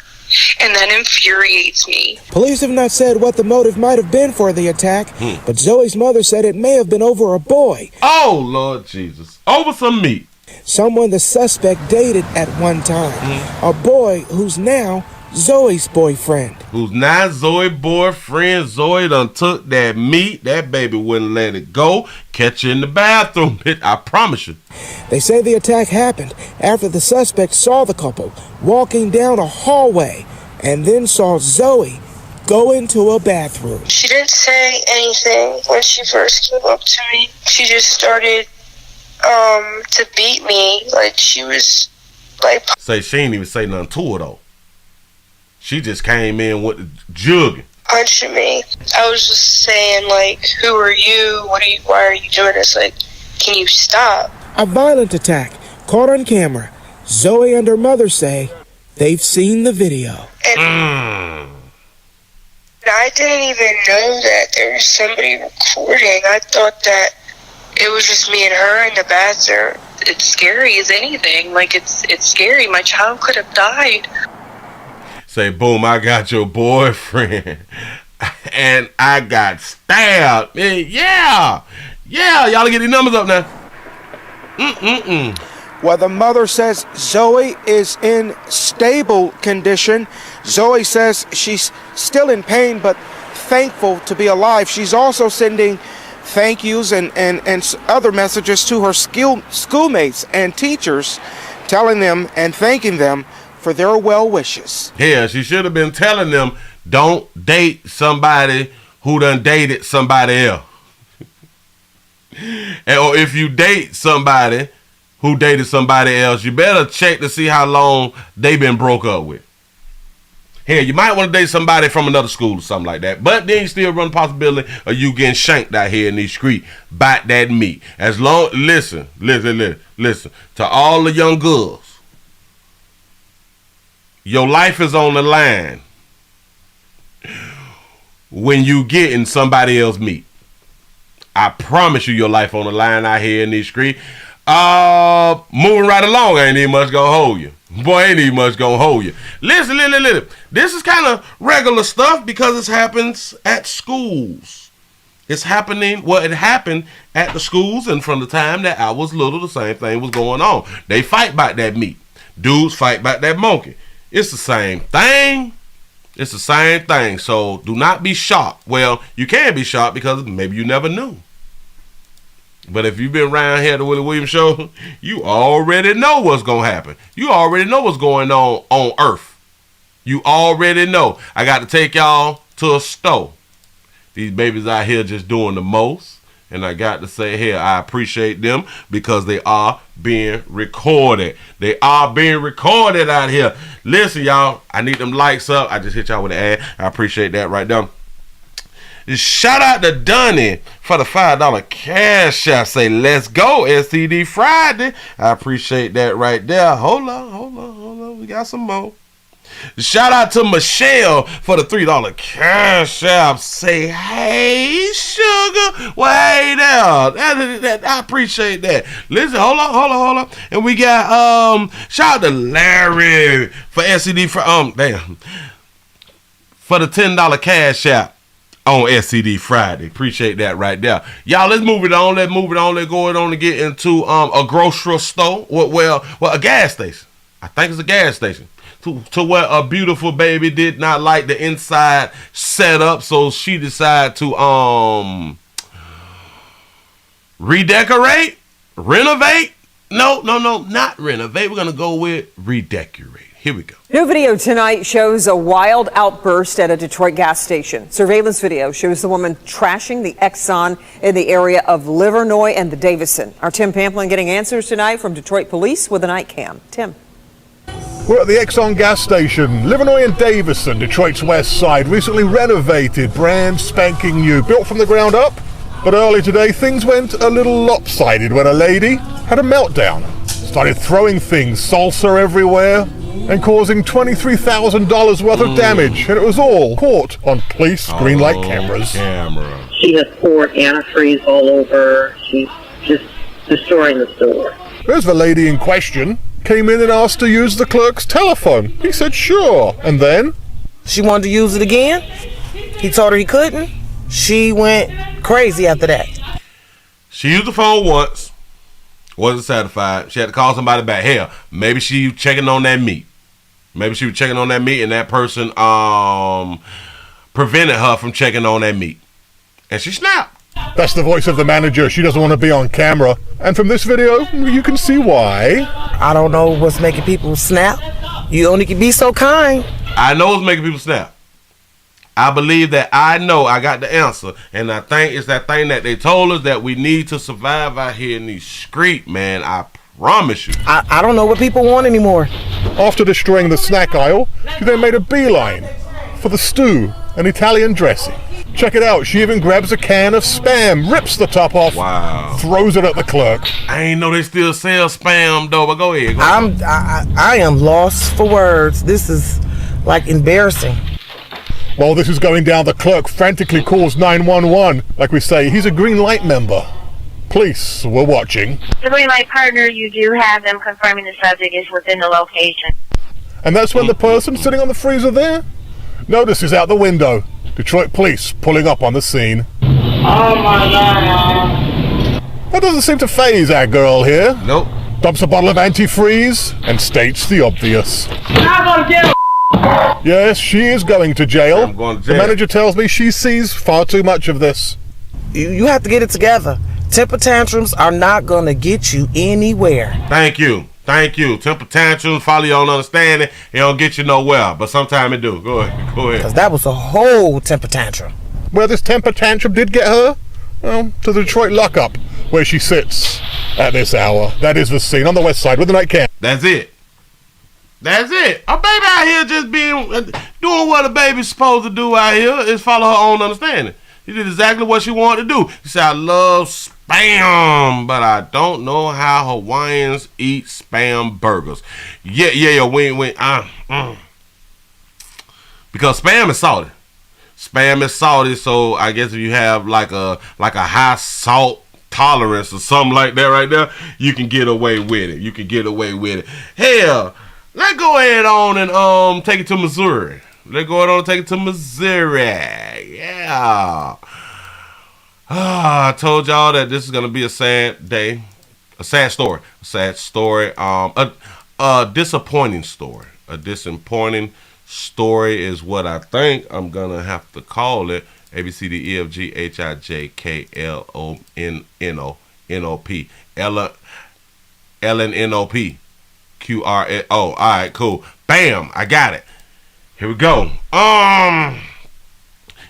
and that infuriates me. Police have not said what the motive might have been for the attack, but Zoe's mother said it may have been over a boy. Oh, Lord Jesus. Over some meat. Someone the suspect dated at one time. A boy who's now Zoe's boyfriend. Who's now Zoe's boyfriend. Zoe done took that meat. That baby wouldn't let it go. Catch you in the bathroom. I promise you. They say the attack happened after the suspect saw the couple walking down a hallway and then saw Zoe go into a bathroom. She didn't say anything when she first came up to me. She just started to beat me. Like, she was like... Say she ain't even say nothing to her, though. She just came in with the jugging. Punching me. I was just saying, like, who are you? Why are you doing this? Like, can you stop? A violent attack caught on camera. Zoe and her mother say they've seen the video. And I didn't even know that there was somebody recording. I thought that it was just me and her in the bathroom. It's scary as anything. Like, it's scary. My child could have died. Say, boom, I got your boyfriend. And I got stabbed. Yeah. Y'all get these numbers up now. Well, the mother says Zoe is in stable condition. Zoe says she's still in pain, but thankful to be alive. She's also sending thank yous and other messages to her schoolmates and teachers, telling them and thanking them for their well wishes. Yeah, she should have been telling them, don't date somebody who done dated somebody else. Or if you date somebody who dated somebody else, you better check to see how long they been broke up with. Hell, you might want to date somebody from another school or something like that. But then you still run the possibility of you getting shanked out here in these streets. Bite that meat. As long, listen. To all the young girls, your life is on the line when you get in somebody else's meat. I promise you your life on the line out here in these streets. Moving right along, ain't even much gonna hold you. Boy, ain't even much gonna hold you. Listen. This is kind of regular stuff because it happens at schools. It happened at the schools, and from the time that I was little, the same thing was going on. They fight about that meat. Dudes fight about that monkey. It's the same thing. So do not be shocked. Well, you can be shocked because maybe you never knew. But if you've been around here at the Willie Williams Show, you already know what's going to happen. You already know what's going on Earth. You already know. I got to take y'all to a store. These babies out here just doing the most. And I got to say here, I appreciate them because they are being recorded. They are being recorded out here. Listen, y'all, I need them likes up. I just hit y'all with an ad. I appreciate that right there. Shout out to Dunny for the $5 cash app. Say, let's go, STD Friday. I appreciate that right there. Hold on. We got some more. Shout out to Michelle for the $3 cash app. Say, hey, sugar. Well, hey there. I appreciate that. Listen, hold on. And we got shout out to Larry for STD for the $10 cash app on STD Friday. Appreciate that right there. Y'all, let's move it on. Let's go on and get into a grocery store. Well, a gas station. I think it's a gas station. To where a beautiful baby did not like the inside setup, so she decided to redecorate, renovate. No, not renovate. We're gonna go with redecorate. Here we go. New video tonight shows a wild outburst at a Detroit gas station. Surveillance video shows the woman trashing the Exxon in the area of Livernois and the Davison. Our Tim Pamplin getting answers tonight from Detroit police with a night cam. Tim. We're at the Exxon gas station, Livernois and Davison, Detroit's west side, recently renovated, brand spanking new, built from the ground up. But early today, things went a little lopsided when a lady had a meltdown, started throwing things, salsa everywhere, and causing $23,000 worth of damage. And it was all caught on police green light cameras. She has poured antifreeze all over. She's just destroying the store. There's the lady in question. Came in and asked to use the clerk's telephone. He said sure. And then? She wanted to use it again. He told her he couldn't. She went crazy after that. She used the phone once. Wasn't satisfied. She had to call somebody back. Hell, maybe she was checking on that meat. And that person prevented her from checking on that meat. And she snapped. That's the voice of the manager. She doesn't want to be on camera. And from this video, you can see why. I don't know what's making people snap, You only can be so kind. I know it's making people snap. I believe that I know I got the answer. And I think it's that thing that they told us that we need to survive out here in these streets, man. I promise you. I don't know what people want anymore. After destroying the snack aisle, she then made a beeline for the stew and Italian dressing. Check it out. She even grabs a can of Spam, rips the top off, throws it at the clerk. I ain't know they still sell Spam though, but go ahead. I am lost for words. This is like embarrassing. While this is going down, the clerk frantically calls 911. Like we say, he's a green light member. Police were watching. The green light partner, you do have them confirming the subject is within the location. And that's when the person sitting on the freezer there notices out the window. Detroit police pulling up on the scene. Oh my God. That doesn't seem to faze our girl here. Nope. Dumps a bottle of antifreeze and states the obvious. I'm going to jail. Yes, she is going to jail. I'm going to jail. The manager tells me she sees far too much of this. You have to get it together. Temper tantrums are not going to get you anywhere. Thank you. Temper tantrums, follow your own understanding. It don't get you nowhere, but sometimes it do. Go ahead. Because that was a whole temper tantrum. Where this temper tantrum did get her? Well, to the Detroit lockup, where she sits at this hour. That is the scene on the west side with the night cam. That's it. A baby out here just doing what a baby's supposed to do out here is follow her own understanding. She did exactly what she wanted to do. She said, I love Spam, but I don't know how Hawaiians eat Spam burgers. Yeah, because Spam is salty. So I guess if you have like a high salt tolerance or something like that right there, you can get away with it. Hell, let's go ahead on and take it to Missouri. Yeah. I told y'all that this is gonna be a sad day, a sad story, a disappointing story. A disappointing story is what I think I'm gonna have to call it. A B C D E F G H I J K L O N N O N O P L N N O P Q R A O. All right, cool. Bam, I got it. Here we go.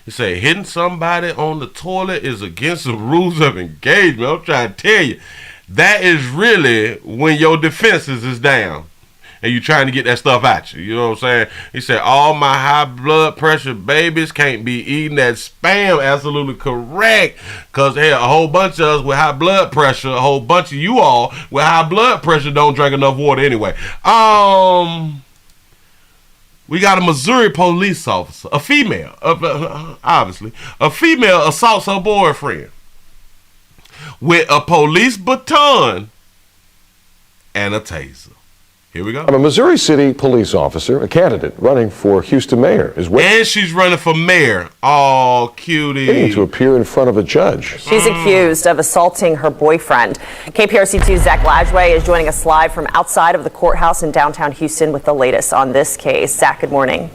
You say hitting somebody on the toilet is against the rules of engagement. I'm trying to tell you, that is really when your defenses is down and you trying to get that stuff at you. You know what I'm saying? He said, all my high blood pressure babies can't be eating that Spam. Absolutely correct. Because a whole bunch of us with high blood pressure, a whole bunch of you all with high blood pressure don't drink enough water anyway. We got a Missouri police officer, a female, obviously. A female assaults her boyfriend with a police baton and a taser. Here we go. I'm a Missouri City police officer, a candidate running for Houston mayor. And she's running for mayor. Oh, cutie. To appear in front of a judge. She's accused of assaulting her boyfriend. KPRC2's Zach Lajway is joining us live from outside of the courthouse in downtown Houston with the latest on this case. Zach, good morning.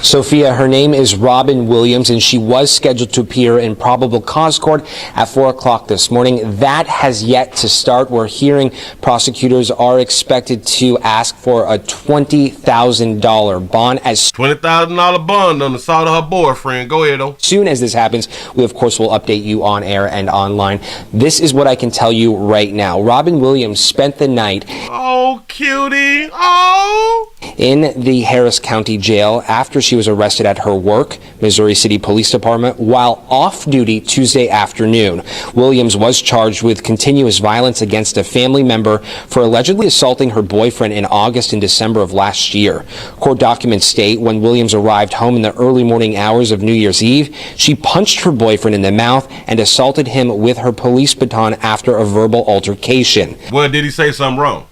Sophia, her name is Robin Williams, and she was scheduled to appear in probable cause court at 4 o'clock this morning. That has yet to start. We're hearing prosecutors are expected to ask for a $20,000 bond. As $20,000 bond on the assault of her boyfriend. Go ahead, though. As soon as this happens, we, of course, will update you on air and online. This is what I can tell you right now. Robin Williams spent the night... Oh, cutie. Oh! ...in the Harris County Jail after she was arrested at her work, Missouri City Police Department, while off duty Tuesday afternoon. Williams was charged with continuous violence against a family member for allegedly assaulting her boyfriend in August and December of last year. Court documents state when Williams arrived home in the early morning hours of New Year's Eve, she punched her boyfriend in the mouth and assaulted him with her police baton after a verbal altercation. Well, did he say something wrong?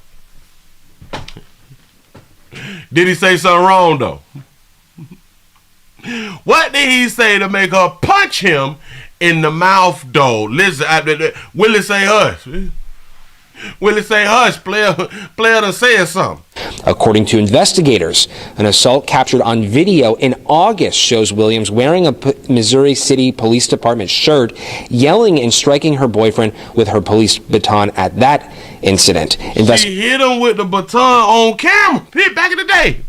Did he say something wrong, though? What did he say to make her punch him in the mouth, though? Listen, Willie say us. Willie say hush, player done said something. According to investigators, an assault captured on video in August shows Williams wearing a Missouri City Police Department shirt, yelling and striking her boyfriend with her police baton at that incident. She hit him with the baton on camera. Back in the day.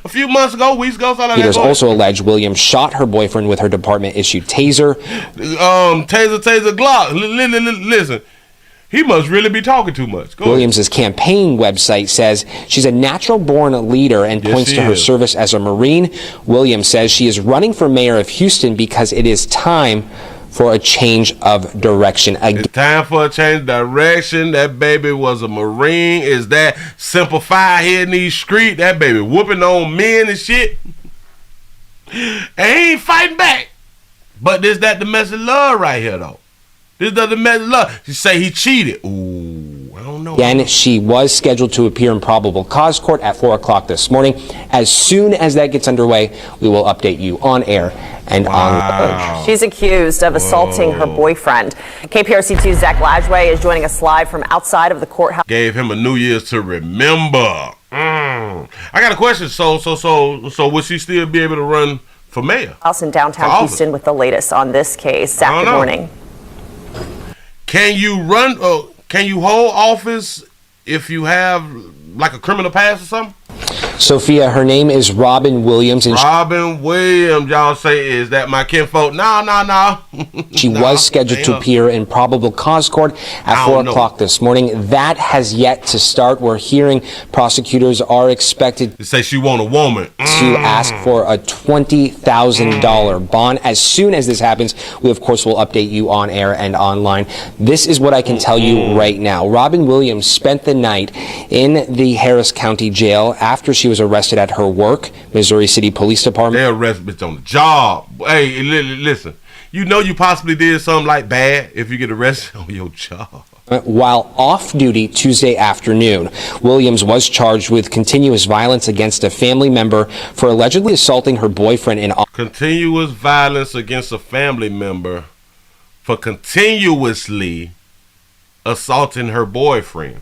A few months ago, weeks ago, something like that. Investigators also allege Williams shot her boyfriend with her department-issued taser. Taser Glock. Listen. He must really be talking too much. Williams' campaign website says she's a natural-born leader and points to her service as a Marine. Williams says she is running for mayor of Houston because it is time for a change of direction. It's time for a change of direction. That baby was a Marine. Is that simplified here in these streets? That baby whooping on men and shit. And he ain't fighting back. But this that domestic love right here, though. This doesn't matter. Look, she say he cheated. Ooh, I don't know. Again, she was scheduled to appear in probable cause court at 4 o'clock this morning. As soon as that gets underway, we will update you on air and on. She's accused of assaulting her boyfriend. KPRC2's Zach Lajway is joining us live from outside of the courthouse. Gave him a New Year's to remember. I got a question. So would she still be able to run for mayor? House in downtown Houston with the latest on this case. Zach, good morning. Can you run? Can you hold office if you have like a criminal past or something? Sophia, her name is Robin Williams. And Robin Williams, y'all say, is that my kinfolk? No. She was scheduled to appear in probable cause court at 4 o'clock this morning. That has yet to start. We're hearing prosecutors are expected to say she want a woman to ask for a $20,000 bond. As soon as this happens, we of course will update you on air and online. This is what I can tell you right now. Robin Williams spent the night in the Harris County Jail after she was arrested at her work, Missouri City Police Department. They arrest bitch on the job. Hey, listen. You know you possibly did something like bad if you get arrested on your job. While off duty Tuesday afternoon, Williams was charged with continuous violence against a family member for allegedly assaulting her boyfriend in continuous violence against a family member for continuously assaulting her boyfriend.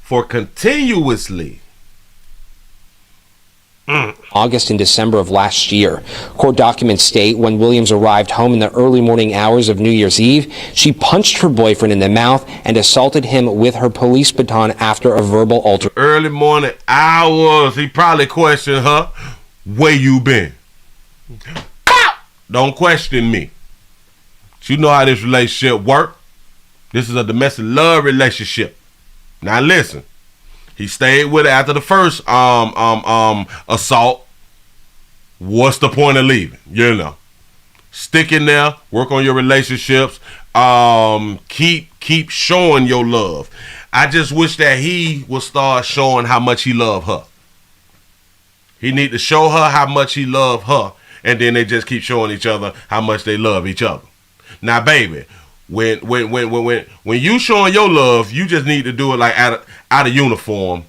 For continuously. August and December of last year. Court documents state when Williams arrived home in the early morning hours of New Year's Eve, she punched her boyfriend in the mouth and assaulted him with her police baton after a verbal altercation. Early morning hours. He probably questioned her, where you been? Don't question me. You know how this relationship work. This is a domestic love relationship. Now listen. He stayed with her after the first assault. What's the point of leaving? You know, stick in there, work on your relationships, keep showing your love. I just wish that he would start showing how much he loved her. He need to show her how much he loved her, and then they just keep showing each other how much they love each other. Now, baby, when you showing your love, you just need to do it like out of uniform.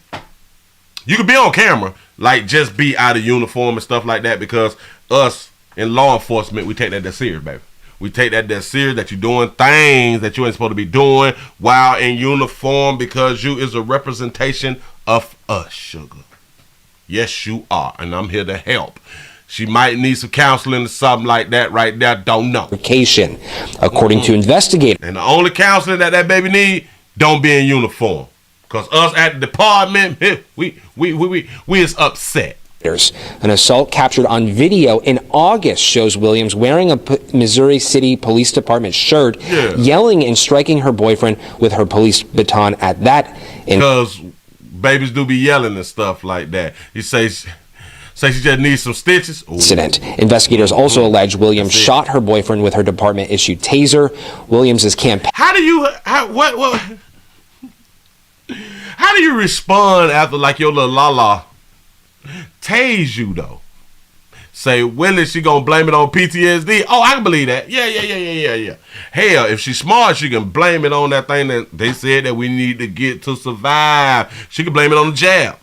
You could be on camera, like just be out of uniform and stuff like that, because us in law enforcement, we take that serious, baby. We take that serious, that you're doing things that you ain't supposed to be doing while in uniform, because you is a representation of us, sugar. Yes, you are, and I'm here to help. She might need some counseling or something like that right there. Don't know. According to investigators. And the only counseling that baby need, don't be in uniform. Because us at the department, we is upset. An assault captured on video in August shows Williams wearing a Missouri City Police Department shirt, yelling and striking her boyfriend with her police baton at that. Because babies do be yelling and stuff like that. He says... Say she just needs some stitches. Incident. Investigators also allege Williams shot her boyfriend with her department-issued taser. Williams' campaign. How do you respond after like your little la tase you though? Say, Willie, she gonna blame it on PTSD. Oh, I can believe that. Yeah. Hell, if she's smart, she can blame it on that thing that they said that we need to get to survive. She can blame it on the jab.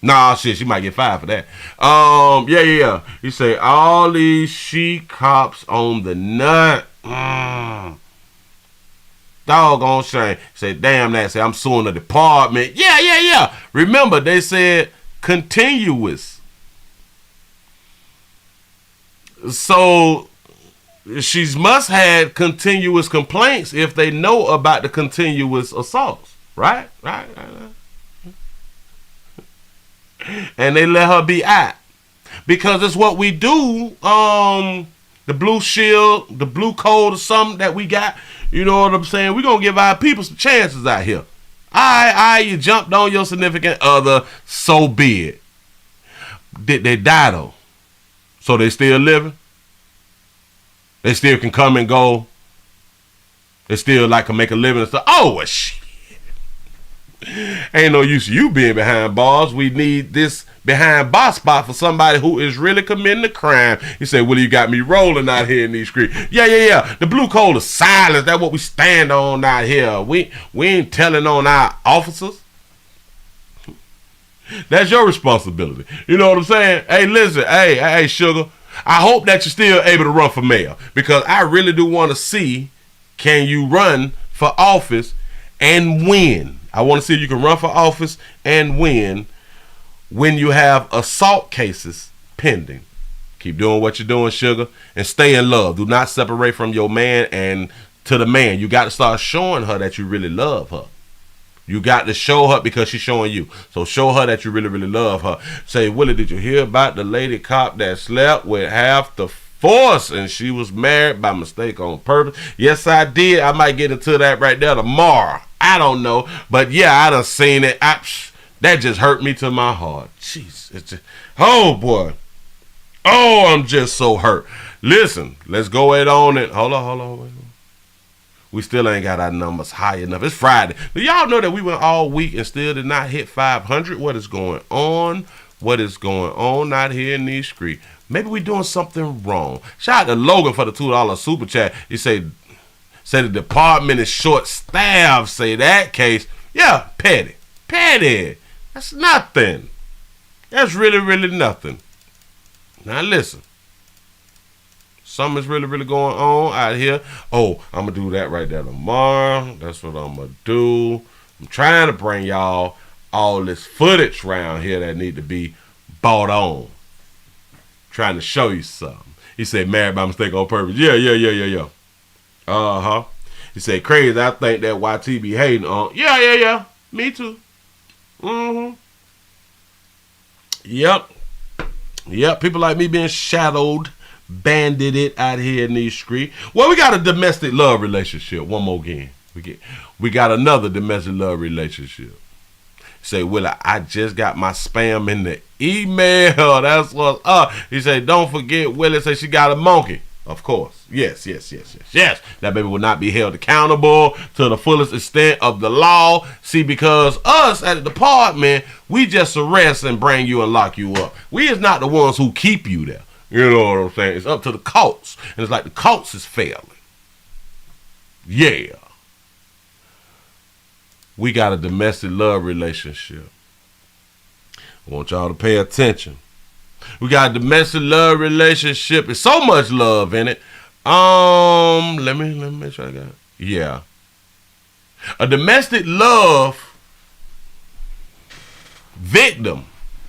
Nah, shit, she might get fired for that. Yeah. You say all these she cops on the nut. doggone shame. Say, damn that. Say, I'm suing the department. Yeah. Remember, they said continuous. So she's must have continuous complaints if they know about the continuous assaults. Right. And they let her be out. Because it's what we do. The blue shield, the blue code or something that we got. You know what I'm saying? We're going to give our people some chances out here. You jumped on your significant other, so be it. Did they die though? So they still living? They still can come and go? They still like can make a living and stuff? Oh, well, shit. Ain't no use you being behind bars. We need this behind bar spot for somebody who is really committing a crime. He said, Willie, you got me rolling out here in these streets. Yeah. The blue code of silence. That's what we stand on out here. We ain't telling on our officers. That's your responsibility. You know what I'm saying? Hey, listen. Hey, sugar. I hope that you're still able to run for mayor, because I really do want to see, can you run for office and win? I want to see if you can run for office and win when you have assault cases pending. Keep doing what you're doing, sugar, and stay in love. Do not separate from your man and to the man. You got to start showing her that you really love her. You got to show her because she's showing you. So show her that you really, really love her. Say, Willie, did you hear about the lady cop that slept with half the force and she was married by mistake on purpose? Yes, I did. I might get into that right there tomorrow. I don't know. But yeah, I done seen it. That just hurt me to my heart. Jeez. Oh, boy. Oh, I'm just so hurt. Listen, let's go ahead on it. Hold on. Wait. We still ain't got our numbers high enough. It's Friday. Do y'all know that we went all week and still did not hit 500? What is going on? What is going on out here in these streets? Maybe we doing something wrong. Shout out to Logan for the $2 super chat. He said the department is short-staffed. Say that case. Yeah, petty. That's nothing. That's really, really nothing. Now listen. Something's really, really going on out here. Oh, I'm going to do that right there tomorrow. That's what I'm going to do. I'm trying to bring y'all all this footage around here that need to be bought on. Trying to show you something. He said, married by mistake on purpose. Yeah. Uh-huh. He said, crazy, I think that YT be hating on. Yeah. Me too. Mm-hmm. Yep. People like me being shadowed, banded it out here in these streets. Well, we got a domestic love relationship. One more again. We got another domestic love relationship. Say, Willie, I just got my spam in the email. That's what's up. He said, don't forget, Willie said she got a monkey. Of course. Yes. That baby will not be held accountable to the fullest extent of the law. See, because us at the department, we just arrest and bring you and lock you up. We is not the ones who keep you there. You know what I'm saying? It's up to the courts. And it's like the courts is failing. Yeah. We got a domestic love relationship. I want y'all to pay attention. We got a domestic love relationship. There's so much love in it. Let me make sure I got it. Yeah. A domestic love victim.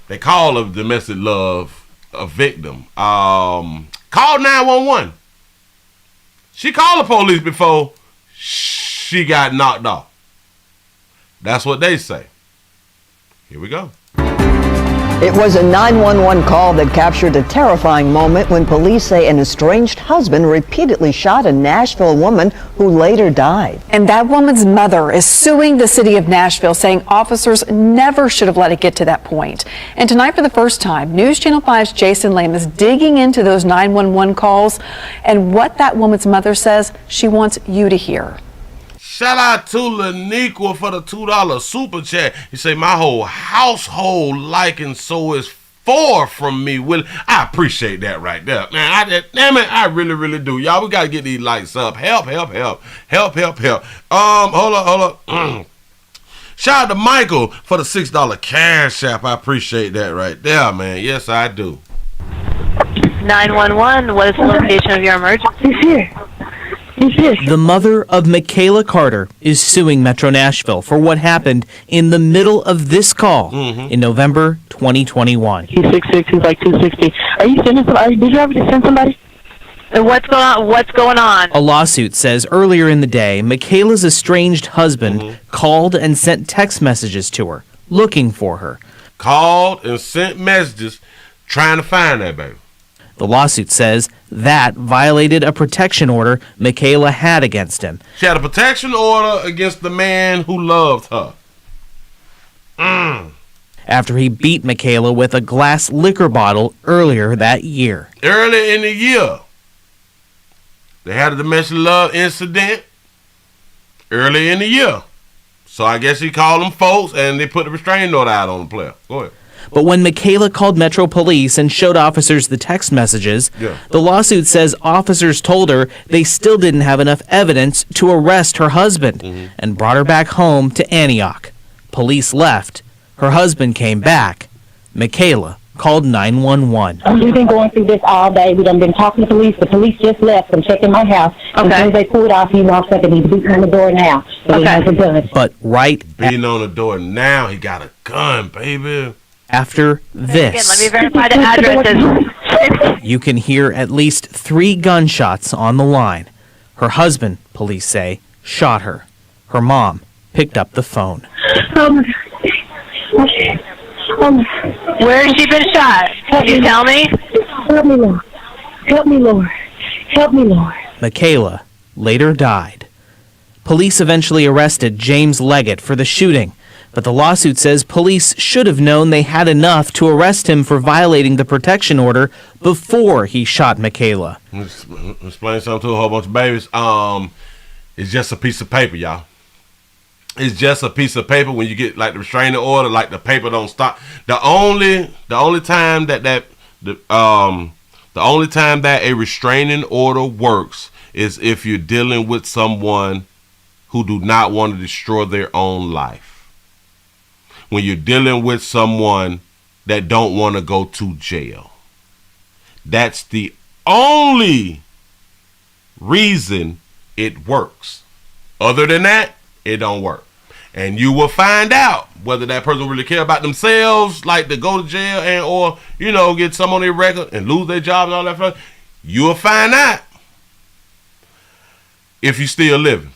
They call a domestic love a victim. Call 911. She called the police before she got knocked off. That's what they say. Here we go. It was a 911 call that captured a terrifying moment when police say an estranged husband repeatedly shot a Nashville woman who later died. And that woman's mother is suing the city of Nashville, saying officers never should have let it get to that point. And tonight, for the first time, News Channel 5's Jason Lamb is digging into those 911 calls and what that woman's mother says she wants you to hear. Shout out to Laniqua for the $2 super chat. He say, my whole household liking so is 4 from me, Willie. I appreciate that right there. Man, I really, really do. Y'all, we got to get these lights up. Help. Hold up. Shout out to Michael for the $6 cash app. I appreciate that right there, man. Yes, I do. 911, what is the location of your emergency? He's here. is this? The mother of Michaela Carter is suing Metro Nashville for what happened in the middle of this call in November 2021. He's 6'6", he's like 260. Are you sending somebody? Did you ever send somebody? What's going on? What's going on? A lawsuit says earlier in the day, Michaela's estranged husband called and sent text messages to her, looking for her. Called and sent messages trying to find that baby. The lawsuit says that violated a protection order Michaela had against him. She had a protection order against the man who loved her. After he beat Michaela with a glass liquor bottle earlier that year. Early in the year, they had a domestic love incident early in the year. So I guess he called them folks and they put the restraining order out on the player. Go ahead. But when Michaela called Metro Police and showed officers the text messages, the lawsuit says officers told her they still didn't have enough evidence to arrest her husband and brought her back home to Antioch. Police left. Her husband came back. Michaela called 911. We've been going through this all day. We done been talking to police. The police just left from checking my house. Okay. As soon as they pulled off, he walks up and he's beating on the door now. So he has a gun. But beating on the door now, he got a gun, baby. After this, Let me verify the addresses. you can hear at least 3 gunshots on the line. Her husband, police say, shot her. Her mom picked up the phone. Where has she been shot? Can you tell me? Help me, Lord. Help me, Lord. Help me, Lord. Michaela later died. Police eventually arrested James Leggett for the shooting, but the lawsuit says police should have known they had enough to arrest him for violating the protection order before he shot Michaela. Explain something to a whole bunch of babies. It's just a piece of paper, y'all. It's just a piece of paper. When you get like the restraining order, like the paper don't stop. The only time that a restraining order works is if you're dealing with someone who do not want to destroy their own life. When you're dealing with someone that don't want to go to jail. That's the only reason it works. Other than that, it don't work. And you will find out whether that person really care about themselves, like to go to jail and or, get some on their record and lose their job and all that stuff. You will find out if you still living.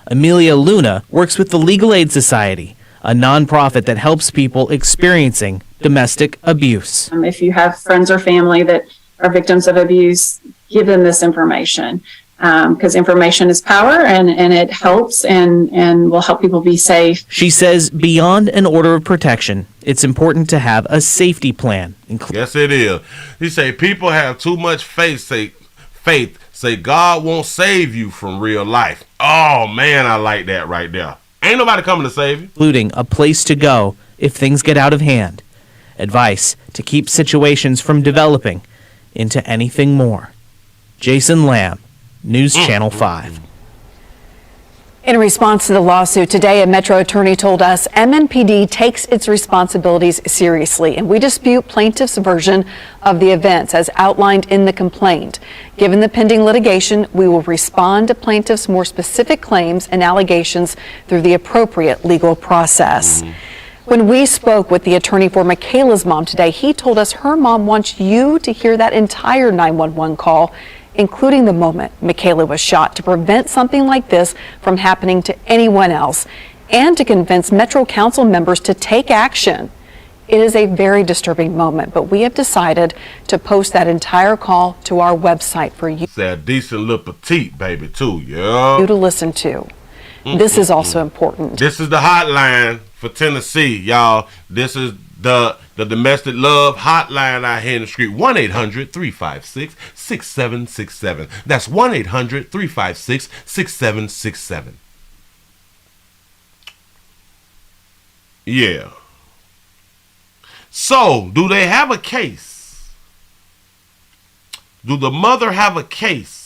Amelia Luna works with the Legal Aid Society, a nonprofit that helps people experiencing domestic abuse. If you have friends or family that are victims of abuse, give them this information. Because information is power and it helps and will help people be safe. She says beyond an order of protection, it's important to have a safety plan. Yes, it is. He say people have too much faith. Say God won't save you from real life. Oh, man, I like that right there. Ain't nobody coming to save you. Including a place to go if things get out of hand. Advice to keep situations from developing into anything more. Jason Lamb, News Channel 5. In response to the lawsuit today, a Metro attorney told us MNPD takes its responsibilities seriously, and we dispute plaintiff's version of the events as outlined in the complaint. Given the pending litigation, we will respond to plaintiff's more specific claims and allegations through the appropriate legal process. When we spoke with the attorney for Michaela's mom today, he told us her mom wants you to hear that entire 911 call, including the moment Michaela was shot, to prevent something like this from happening to anyone else and to convince Metro Council members to take action. It is a very disturbing moment, but we have decided to post that entire call to our website for you. It's a decent little petite baby too, yeah. You to listen to. This is also important. This is the hotline for Tennessee, y'all. This is the domestic love hotline out here in the street. 1-800-356-6767. That's 1-800-356-6767. Yeah. So, do they have a case? Do the mother have a case?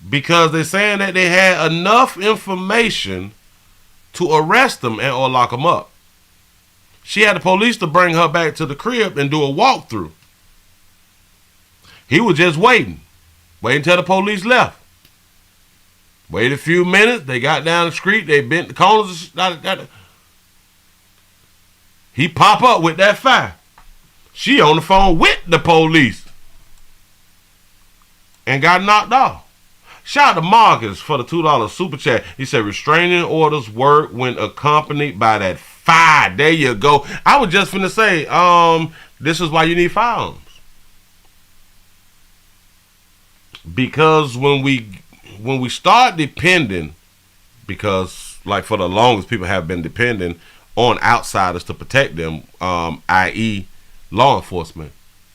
Because they're saying that they had enough information to arrest them and or lock them up. She had the police to bring her back to the crib and do a walkthrough. He was just waiting until the police left. Wait a few minutes. They got down the street. They bent the corners. He pop up with that fire. She on the phone with the police and got knocked off. Shout out to Marcus for the $2 super chat. He said restraining orders work when accompanied by that fire. There you go. I was just finna say, this is why you need firearms. Because when we start depending, because like for the longest people have been depending on outsiders to protect them, i.e. law enforcement,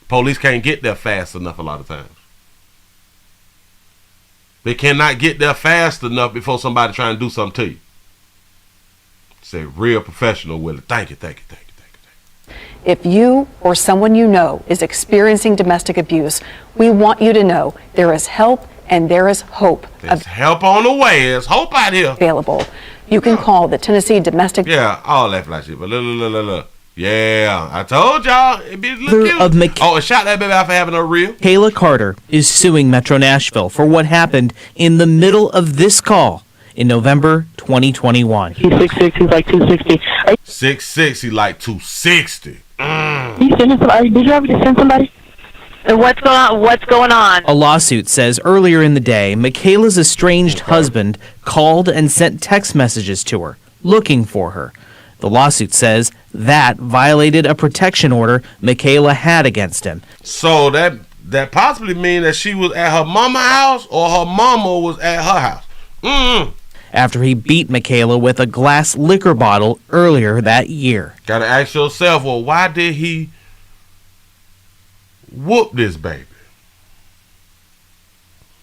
police can't get there fast enough a lot of times. They cannot get there fast enough before somebody trying to do something to you. Say real professional, Willie. Thank you. If you or someone you know is experiencing domestic abuse, we want you to know there is help and there is hope. There's help on the way. There's hope out here. Available. You can call the Tennessee Domestic. Yeah, all that flash shit. But look. Yeah, I told y'all. It be cute. Oh, and shout that baby out for having a reel. Kayla Carter is suing Metro Nashville for what happened in the middle of this call in November 2021. He's 6'6", he's like 260. 6'6", he like 260. You sending somebody? Did you ever send somebody? What's going on? A lawsuit says earlier in the day, Michaela's estranged husband called and sent text messages to her, looking for her. The lawsuit says that violated a protection order Michaela had against him. So that possibly means that she was at her mama's house or her mama was at her house. After he beat Michaela with a glass liquor bottle earlier that year. Gotta ask yourself, well, why did he whoop this baby?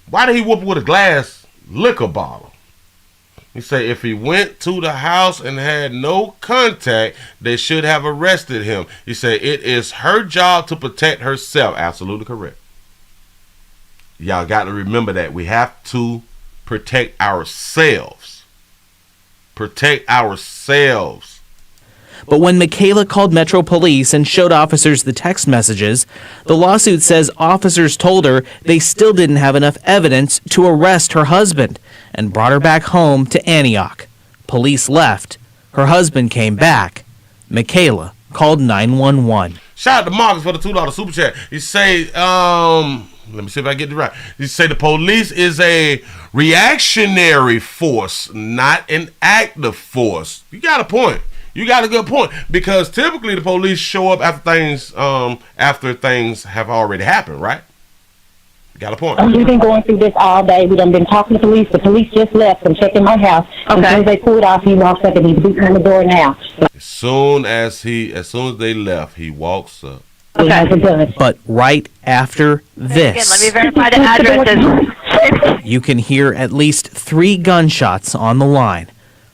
Why did he whoop with a glass liquor bottle? He said if he went to the house and had no contact, they should have arrested him. He said it is her job to protect herself. Absolutely correct. Y'all got to remember that. We have to protect ourselves. Protect ourselves. But when Michaela called Metro Police and showed officers the text messages, the lawsuit says officers told her they still didn't have enough evidence to arrest her husband and brought her back home to Antioch. Police left. Her husband came back. Michaela called 911. Shout out to Marcus for the $2 super chat. He say, let me see if I get it right. He say the police is a reactionary force, not an active force. You got a point. You got a good point, because typically the police show up after things have already happened, right? You got a point. We've been going through this all day. We done been talking to police. The police just left from checking my house. Okay. As soon as they pulled off, he walks up and he's beating on the door now. As soon as they left, he walks up. Okay. But right after this, Let me verify the addresses. you can hear at least 3 gunshots on the line.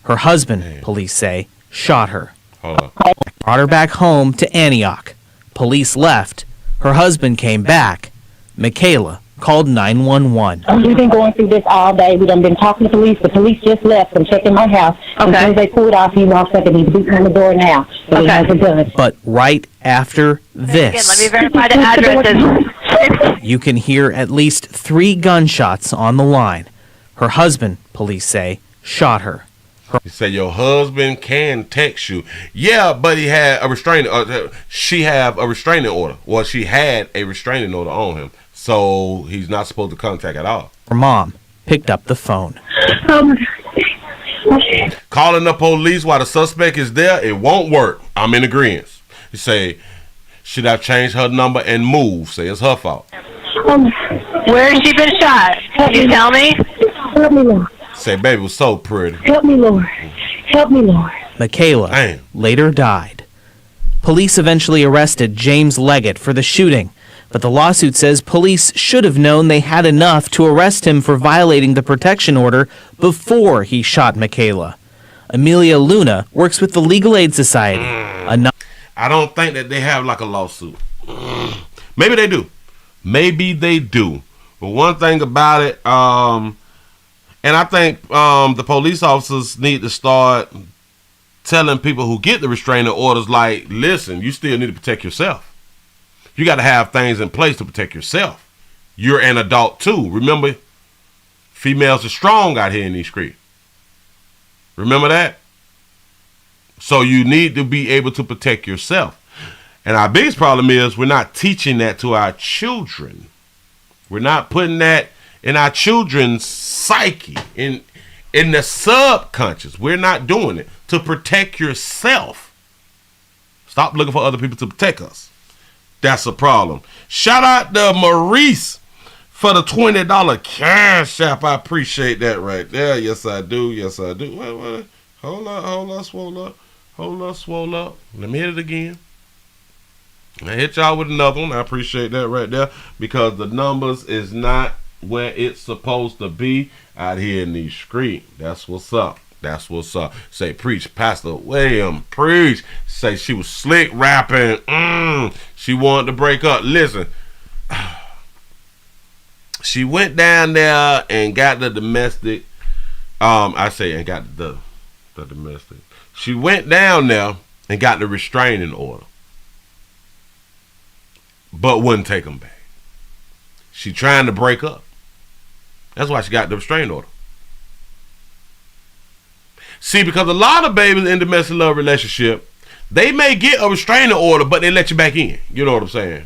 Her husband, police say, shot her. Hold on. Brought her back home to Antioch. Police left. Her husband came back. Michaela called 911. We've been going through this all day. We done been talking to police. The police just left from checking my house. Okay. As soon as they pulled off, he walks up and he's beating on the door now. So he has a gun. But right after this, Let me verify the addresses. you can hear at least 3 gunshots on the line. Her husband, police say, shot her. He said your husband can text you. Yeah, but he had a restraining she have a restraining order. Well, she had a restraining order on him. So he's not supposed to contact at all. Her mom picked up the phone. Calling the police while the suspect is there, it won't work. I'm in agreement. He say, should have changed her number and move. Say it's her fault. Where has she been shot? Can you tell me? Help me, Lord. Say, baby was so pretty. Help me, Lord. Help me, Lord. Michaela later died. Police eventually arrested James Leggett for the shooting, but the lawsuit says police should have known they had enough to arrest him for violating the protection order before he shot Michaela. Amelia Luna works with the Legal Aid Society. I don't think that they have like a lawsuit. Maybe they do. Maybe they do. But one thing about it, and I think the police officers need to start telling people who get the restraining orders, like, listen, you still need to protect yourself. You got to have things in place to protect yourself. You're an adult too. Remember, Females are strong out here in these streets. Remember that? So you need to be able to protect yourself. And our biggest problem is we're not teaching that to our children. We're not putting that in our children's psyche, in the subconscious. We're not doing it to protect yourself. Stop looking for other people to protect us. That's a problem. Shout out to Maurice for the $20 cash app. I appreciate that right there. Yes, I do. Yes, I do. Wait. Hold up, swole up. Let me hit it again. I hit y'all with another one. I appreciate that right there, because the numbers is not where it's supposed to be out here in these streets. That's what's up. That's what's up. Say, preach, Pastor William, preach. Say she was slick rapping. She wanted to break up. Listen, she went down there and got the domestic. Got the domestic. She went down there and got the restraining order, but wouldn't take them back. She trying to break up. That's why she got the restraining order. See, because a lot of babies in domestic love relationship, they may get a restraining order, but they let you back in. You know what I'm saying?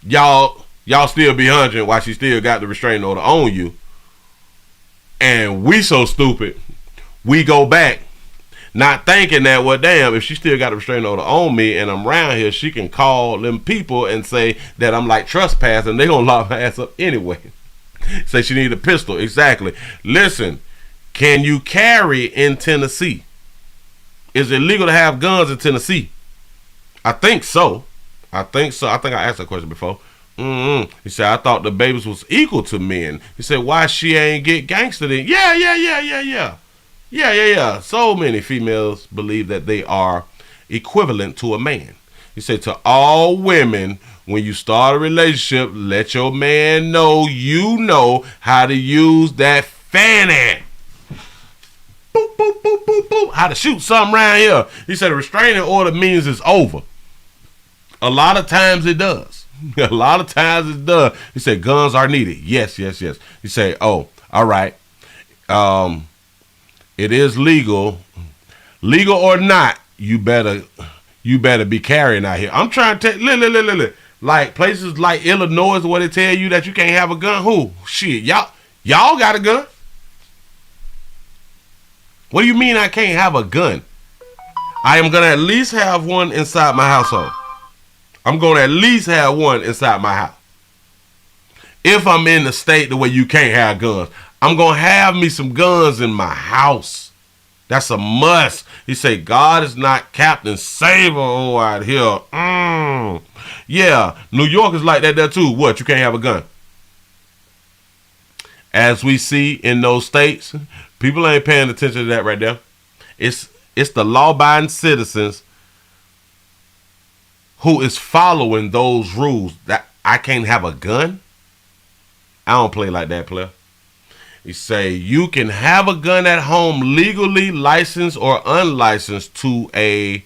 Y'all still be hunting while she still got the restraining order on you. And we so stupid, we go back, not thinking that, well, damn, if she still got a restraining order on me and I'm around here, she can call them people and say that I'm like trespassing. They gonna lock her ass up anyway. Say she need a pistol. Exactly. Listen, can you carry in Tennessee? Is it legal to have guns in Tennessee? I think so. I think I asked that question before. He said, I thought the babies was equal to men. He said, why she ain't get gangster then? Yeah. So many females believe that they are equivalent to a man. He said, to all women, when you start a relationship, let your man know you know how to use that fanny. Boop, boop, boop, boop, boop. How to shoot something around here. He said a restraining order means it's over. A lot of times it does. A lot of times it does. He said guns are needed. Yes. He said, oh, all right. It is legal. Legal or not, you better be carrying out here. I'm trying to tell like places like Illinois where they tell you that you can't have a gun. Who? Shit, y'all got a gun. What do you mean I can't have a gun? I am gonna at least have one inside my household. I'm gonna at least have one inside my house. If I'm in the state the way you can't have guns, I'm gonna have me some guns in my house. That's a must. He said, God is not Captain Saber out here. Yeah, New York is like that there too. What, you can't have a gun? As we see in those states, people ain't paying attention to that right there. It's the law-abiding citizens who is following those rules. That I can't have a gun? I don't play like that, player. He say you can have a gun at home legally, licensed or unlicensed to a,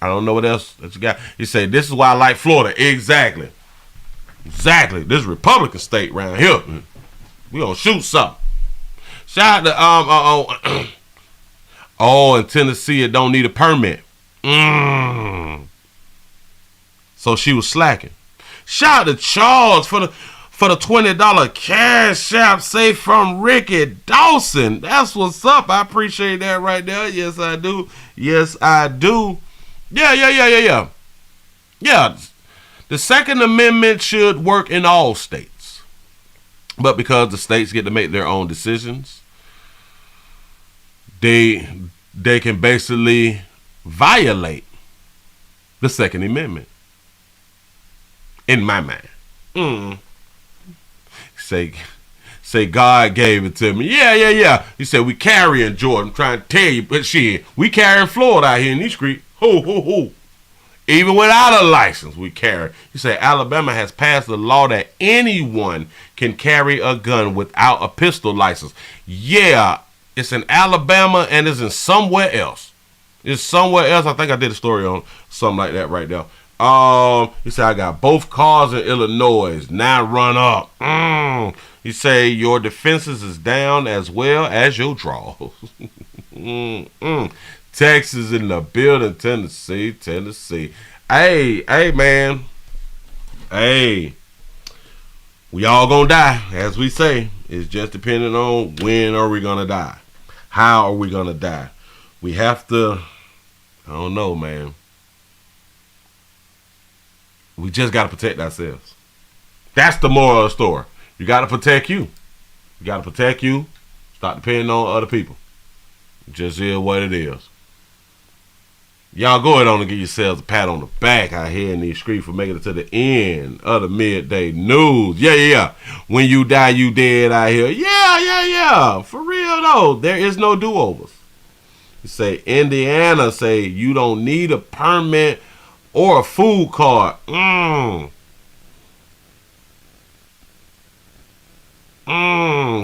I don't know what else that you got. He say this is why I like Florida. Exactly. This Republican state around here. We gonna shoot something. Shout out to in Tennessee it don't need a permit. So she was slacking. Shout out to Charles for the $20 cash app, say from Ricky Dawson. That's what's up. I appreciate that right there. Yes, I do. Yeah. The Second Amendment should work in all states. But because the states get to make their own decisions, they can basically violate the Second Amendment. In my mind. Say God gave it to me. Yeah. He said we carrying Jordan. I'm trying to tell you, but shit, we carrying Florida out here in these streets. Ho. Even without a license, we carry. He said Alabama has passed a law that anyone can carry a gun without a pistol license. Yeah, it's in Alabama and it's in somewhere else. It's somewhere else. I think I did a story on something like that right there. He said I got both cars in Illinois. Now run up. He He say your defenses is down as well as your draws. Texas in the building, Tennessee. Hey, man. Hey. We all gonna die, as we say. It's just depending on when are we gonna die. How are we gonna die? We have to, I don't know, man. We just gotta protect ourselves. That's the moral of the story. You gotta protect you. You gotta protect you. Stop depending on other people. It just is what it is. Y'all go ahead on and give yourselves a pat on the back out here in these streets for making it to the end of the midday news. Yeah. When you die, you dead out here. Yeah. For real though, there is no do-overs. You say Indiana say you don't need a permit or a food card.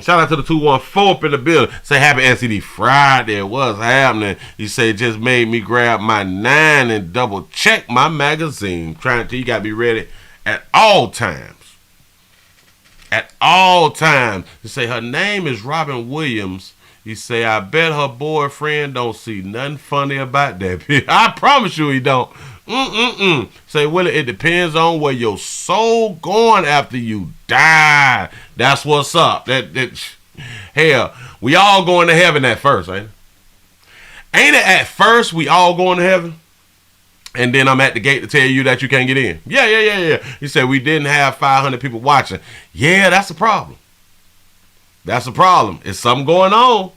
Shout out to the 214 up in the building. Say happy NCD Friday. What's happening? You say just made me grab my 9 and double check my magazine. Trying to, you gotta be ready at all times. At all times. You say her name is Robin Williams. You say I bet her boyfriend don't see nothing funny about that. I promise you he don't. Say, Willie, it depends on where your soul going after you die. That's what's up. Hell, we all going to heaven at first, ain't it? Ain't it at first we all going to heaven? And then I'm at the gate to tell you that you can't get in. Yeah. You said we didn't have 500 people watching. Yeah, that's a problem. That's a problem. It's something going on.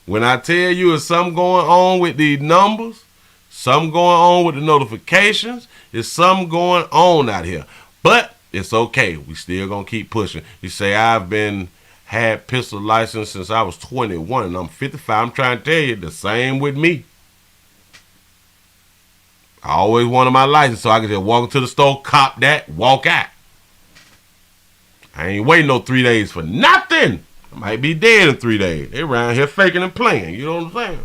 When I tell you it's something going on with these numbers, something going on with the notifications, there's something going on out here. But it's okay. We still gonna keep pushing. You say I've had pistol license since I was 21 and I'm 55. I'm trying to tell you the same with me. I always wanted my license so I could just walk into the store, cop that, walk out. I ain't waiting no 3 days for nothing. I might be dead in 3 days. They around here faking and playing. You know what I'm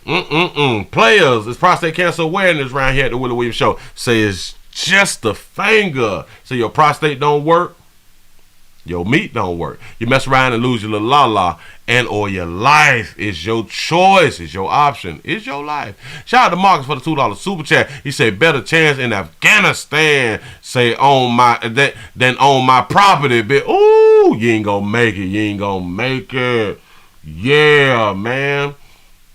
saying? Players, it's prostate cancer awareness around here at the Willie Williams Show. Say it's just a finger. So your prostate don't work. Your meat don't work. You mess around and lose your little la-la and or your life. Is your choice. It's your option. It's your life. Shout out to Marcus for the $2 super chat. He said better chance in Afghanistan say on my than on my property. But ooh, you ain't gonna make it. You ain't gonna make it. Yeah, man.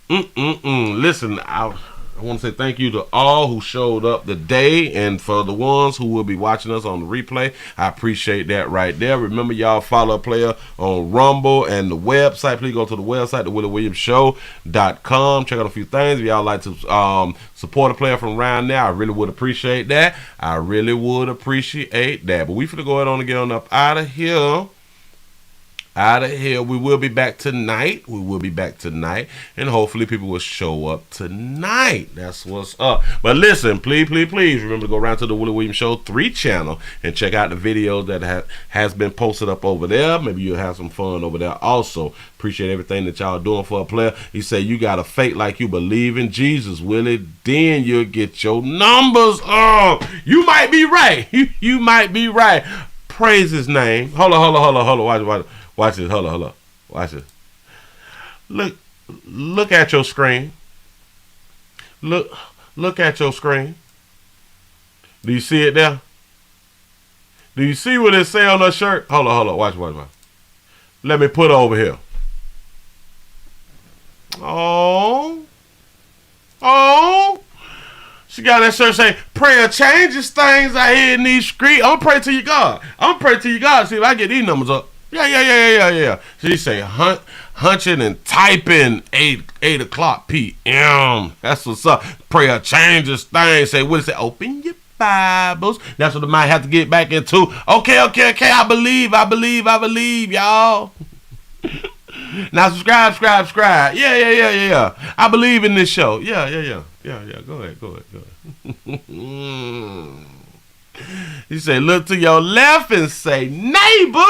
Listen, I want to say thank you to all who showed up today, and for the ones who will be watching us on the replay, I appreciate that right there. Remember, y'all follow a player on Rumble and the website. Please go to the website, thewilliewilliamsshow.com. Check out a few things. If y'all like to support a player from around there, I really would appreciate that. But we finna go ahead on and get on up out of here. We will be back tonight. And hopefully people will show up tonight. That's what's up. But listen, please remember to go around to the Willie Williams Show 3 channel and check out the videos that has been posted up over there. Maybe you'll have some fun over there also. Appreciate everything that y'all doing for a player. He say you got to fake like you believe in Jesus, Willie. Then you'll get your numbers up. You might be right. You might be right. Praise his name. Hold on. Watch this. Hold on. Watch this. Look at your screen. Look at your screen. Do you see it there? Do you see what it say on her shirt? Hold on. Watch. Let me put it over here. Oh. She got that shirt saying, prayer changes things out here in these streets. I'm praying to you, God. See if I get these numbers up. Yeah. She say hunching and typing 8 o'clock p.m. That's what's up. Prayer changes things. Say what it say? Open your Bibles. That's what I might have to get back into. Okay. I believe, y'all. Now subscribe. Yeah. I believe in this show. Yeah. Go ahead. You say, look to your left and say, neighbor.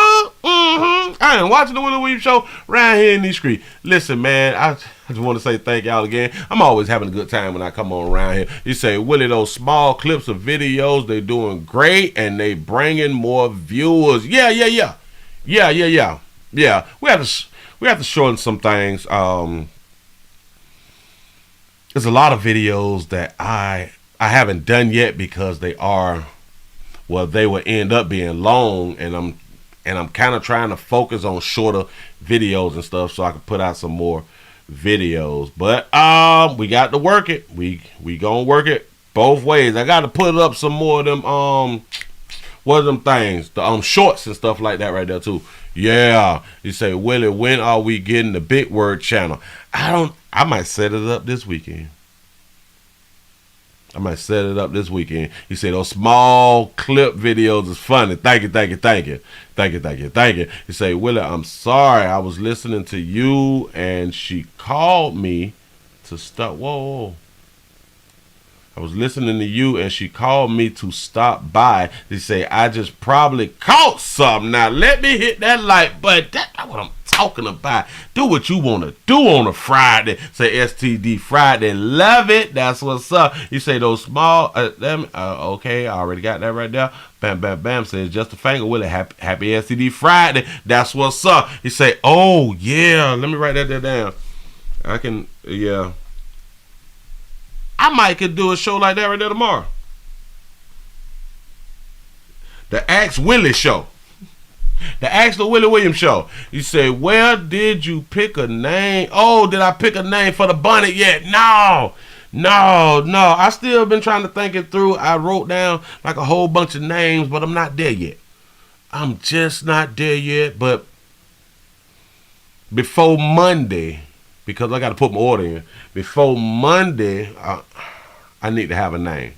I am watching the Willie Williams Show right here in these streets. Listen, man, I just want to say thank y'all again. I'm always having a good time when I come on around here. You say, Willie, those small clips of videos, they doing great and they bringing more viewers. Yeah. Yeah. We have to shorten some things. There's a lot of videos that I haven't done yet because they will end up being long, and I'm kind of trying to focus on shorter videos and stuff so I can put out some more videos. But we got to work it. We gonna work it both ways. I got to put up some more of them what are them things, the shorts and stuff like that right there too. Yeah, you say, Willie, when are we getting the Big Word channel? I might set it up this weekend. You say those small clip videos is funny. Thank you. You say, Willie, I'm sorry. I was listening to you and she called me to stop. Whoa. I was listening to you and she called me to stop by. They say, I just probably caught something. Now let me hit that like button. That's what I'm talking about. Do what you want to do on a Friday. Say STD Friday. Love it. That's what's up. You say those small, okay, I already got that right there. Bam, bam, bam. Says just a finger. Willie, happy STD Friday. That's what's up. You say, oh yeah. Let me write that there down. I might could do a show like that right there tomorrow. The Ask Willie show. The Ask the Willie Williams show. You say, where did you pick a name? Oh, did I pick a name for the bunny yet? No. I still been trying to think it through. I wrote down like a whole bunch of names, but I'm not there yet. I'm just not there yet. But before Monday, because I got to put my order in. Before Monday, I need to have a name.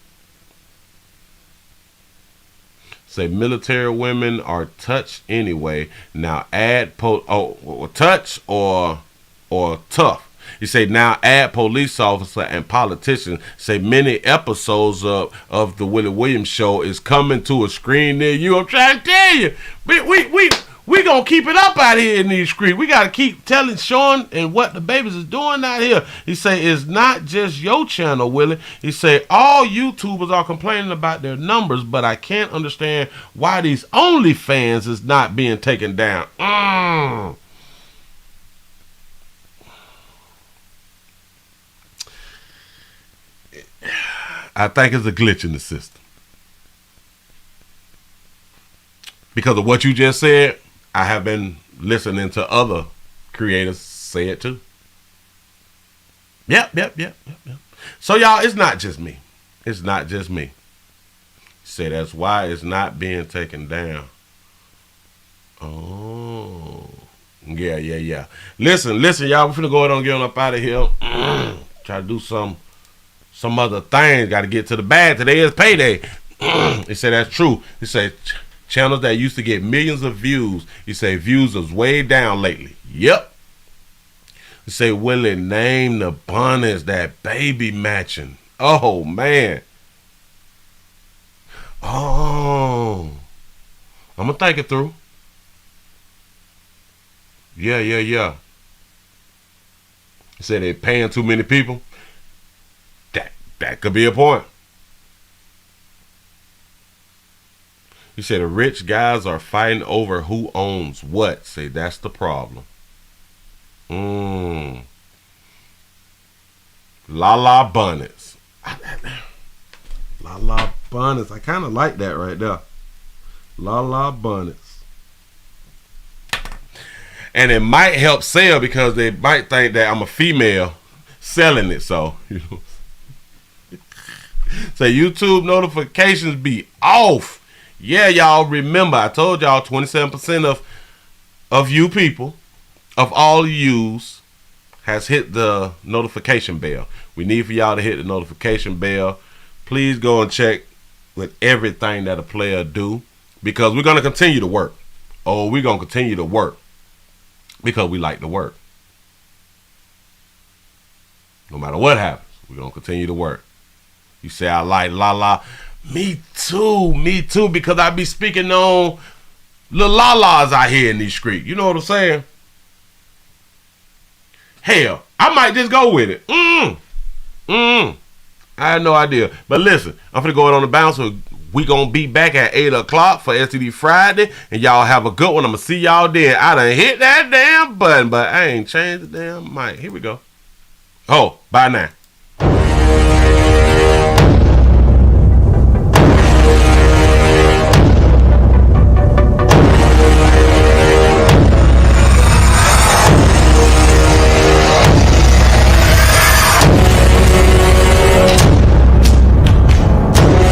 Say military women are touched anyway. Now add touch or tough. You say now add police officer and politician. Say many episodes of the Willie Williams show is coming to a screen near you. I'm trying to tell you. We gonna keep it up out here in these streets. We gotta keep telling Sean and what the babies is doing out here. He say it's not just your channel, Willie. He say all YouTubers are complaining about their numbers, but I can't understand why these OnlyFans is not being taken down. I think it's a glitch in the system. Because of what you just said, I have been listening to other creators say it too. Yep. So y'all, it's not just me. Say that's why it's not being taken down. Oh. Yeah. Listen, y'all, we're finna go ahead and get on up out of here. Try to do some other things. Got to get to the bag. Today is payday. He said that's true. He said channels that used to get millions of views, you say views is way down lately. Yep. You say, Willie, name the bunnies that baby matching. Oh, man. Oh. I'm going to think it through. Yeah. You say they're paying too many people. That could be a point. You said the rich guys are fighting over who owns what. Say that's the problem. La Bonnets. La Bonnets. I kind of like that right there. La Bonnets. And it might help sell because they might think that I'm a female selling it. So, you know. Say YouTube notifications be off. Yeah, y'all remember I told y'all 27% of you people, of all yous, has hit the notification bell. We need for y'all to hit the notification bell. Please go and check with everything that a player do, because we're going to continue to work. Oh, we're going to continue to work because we like to work. No matter what happens, we're going to continue to work. You say I like la. Me too, because I be speaking on little la-las out here in these streets. You know what I'm saying? Hell, I might just go with it. I had no idea. But listen, I'm finna go on the bounce with We gonna be back at 8 o'clock for STD Friday, and y'all have a good one. I'm gonna see y'all then. I done hit that damn button, but I ain't changed the damn mic. Here we go. Oh, bye now.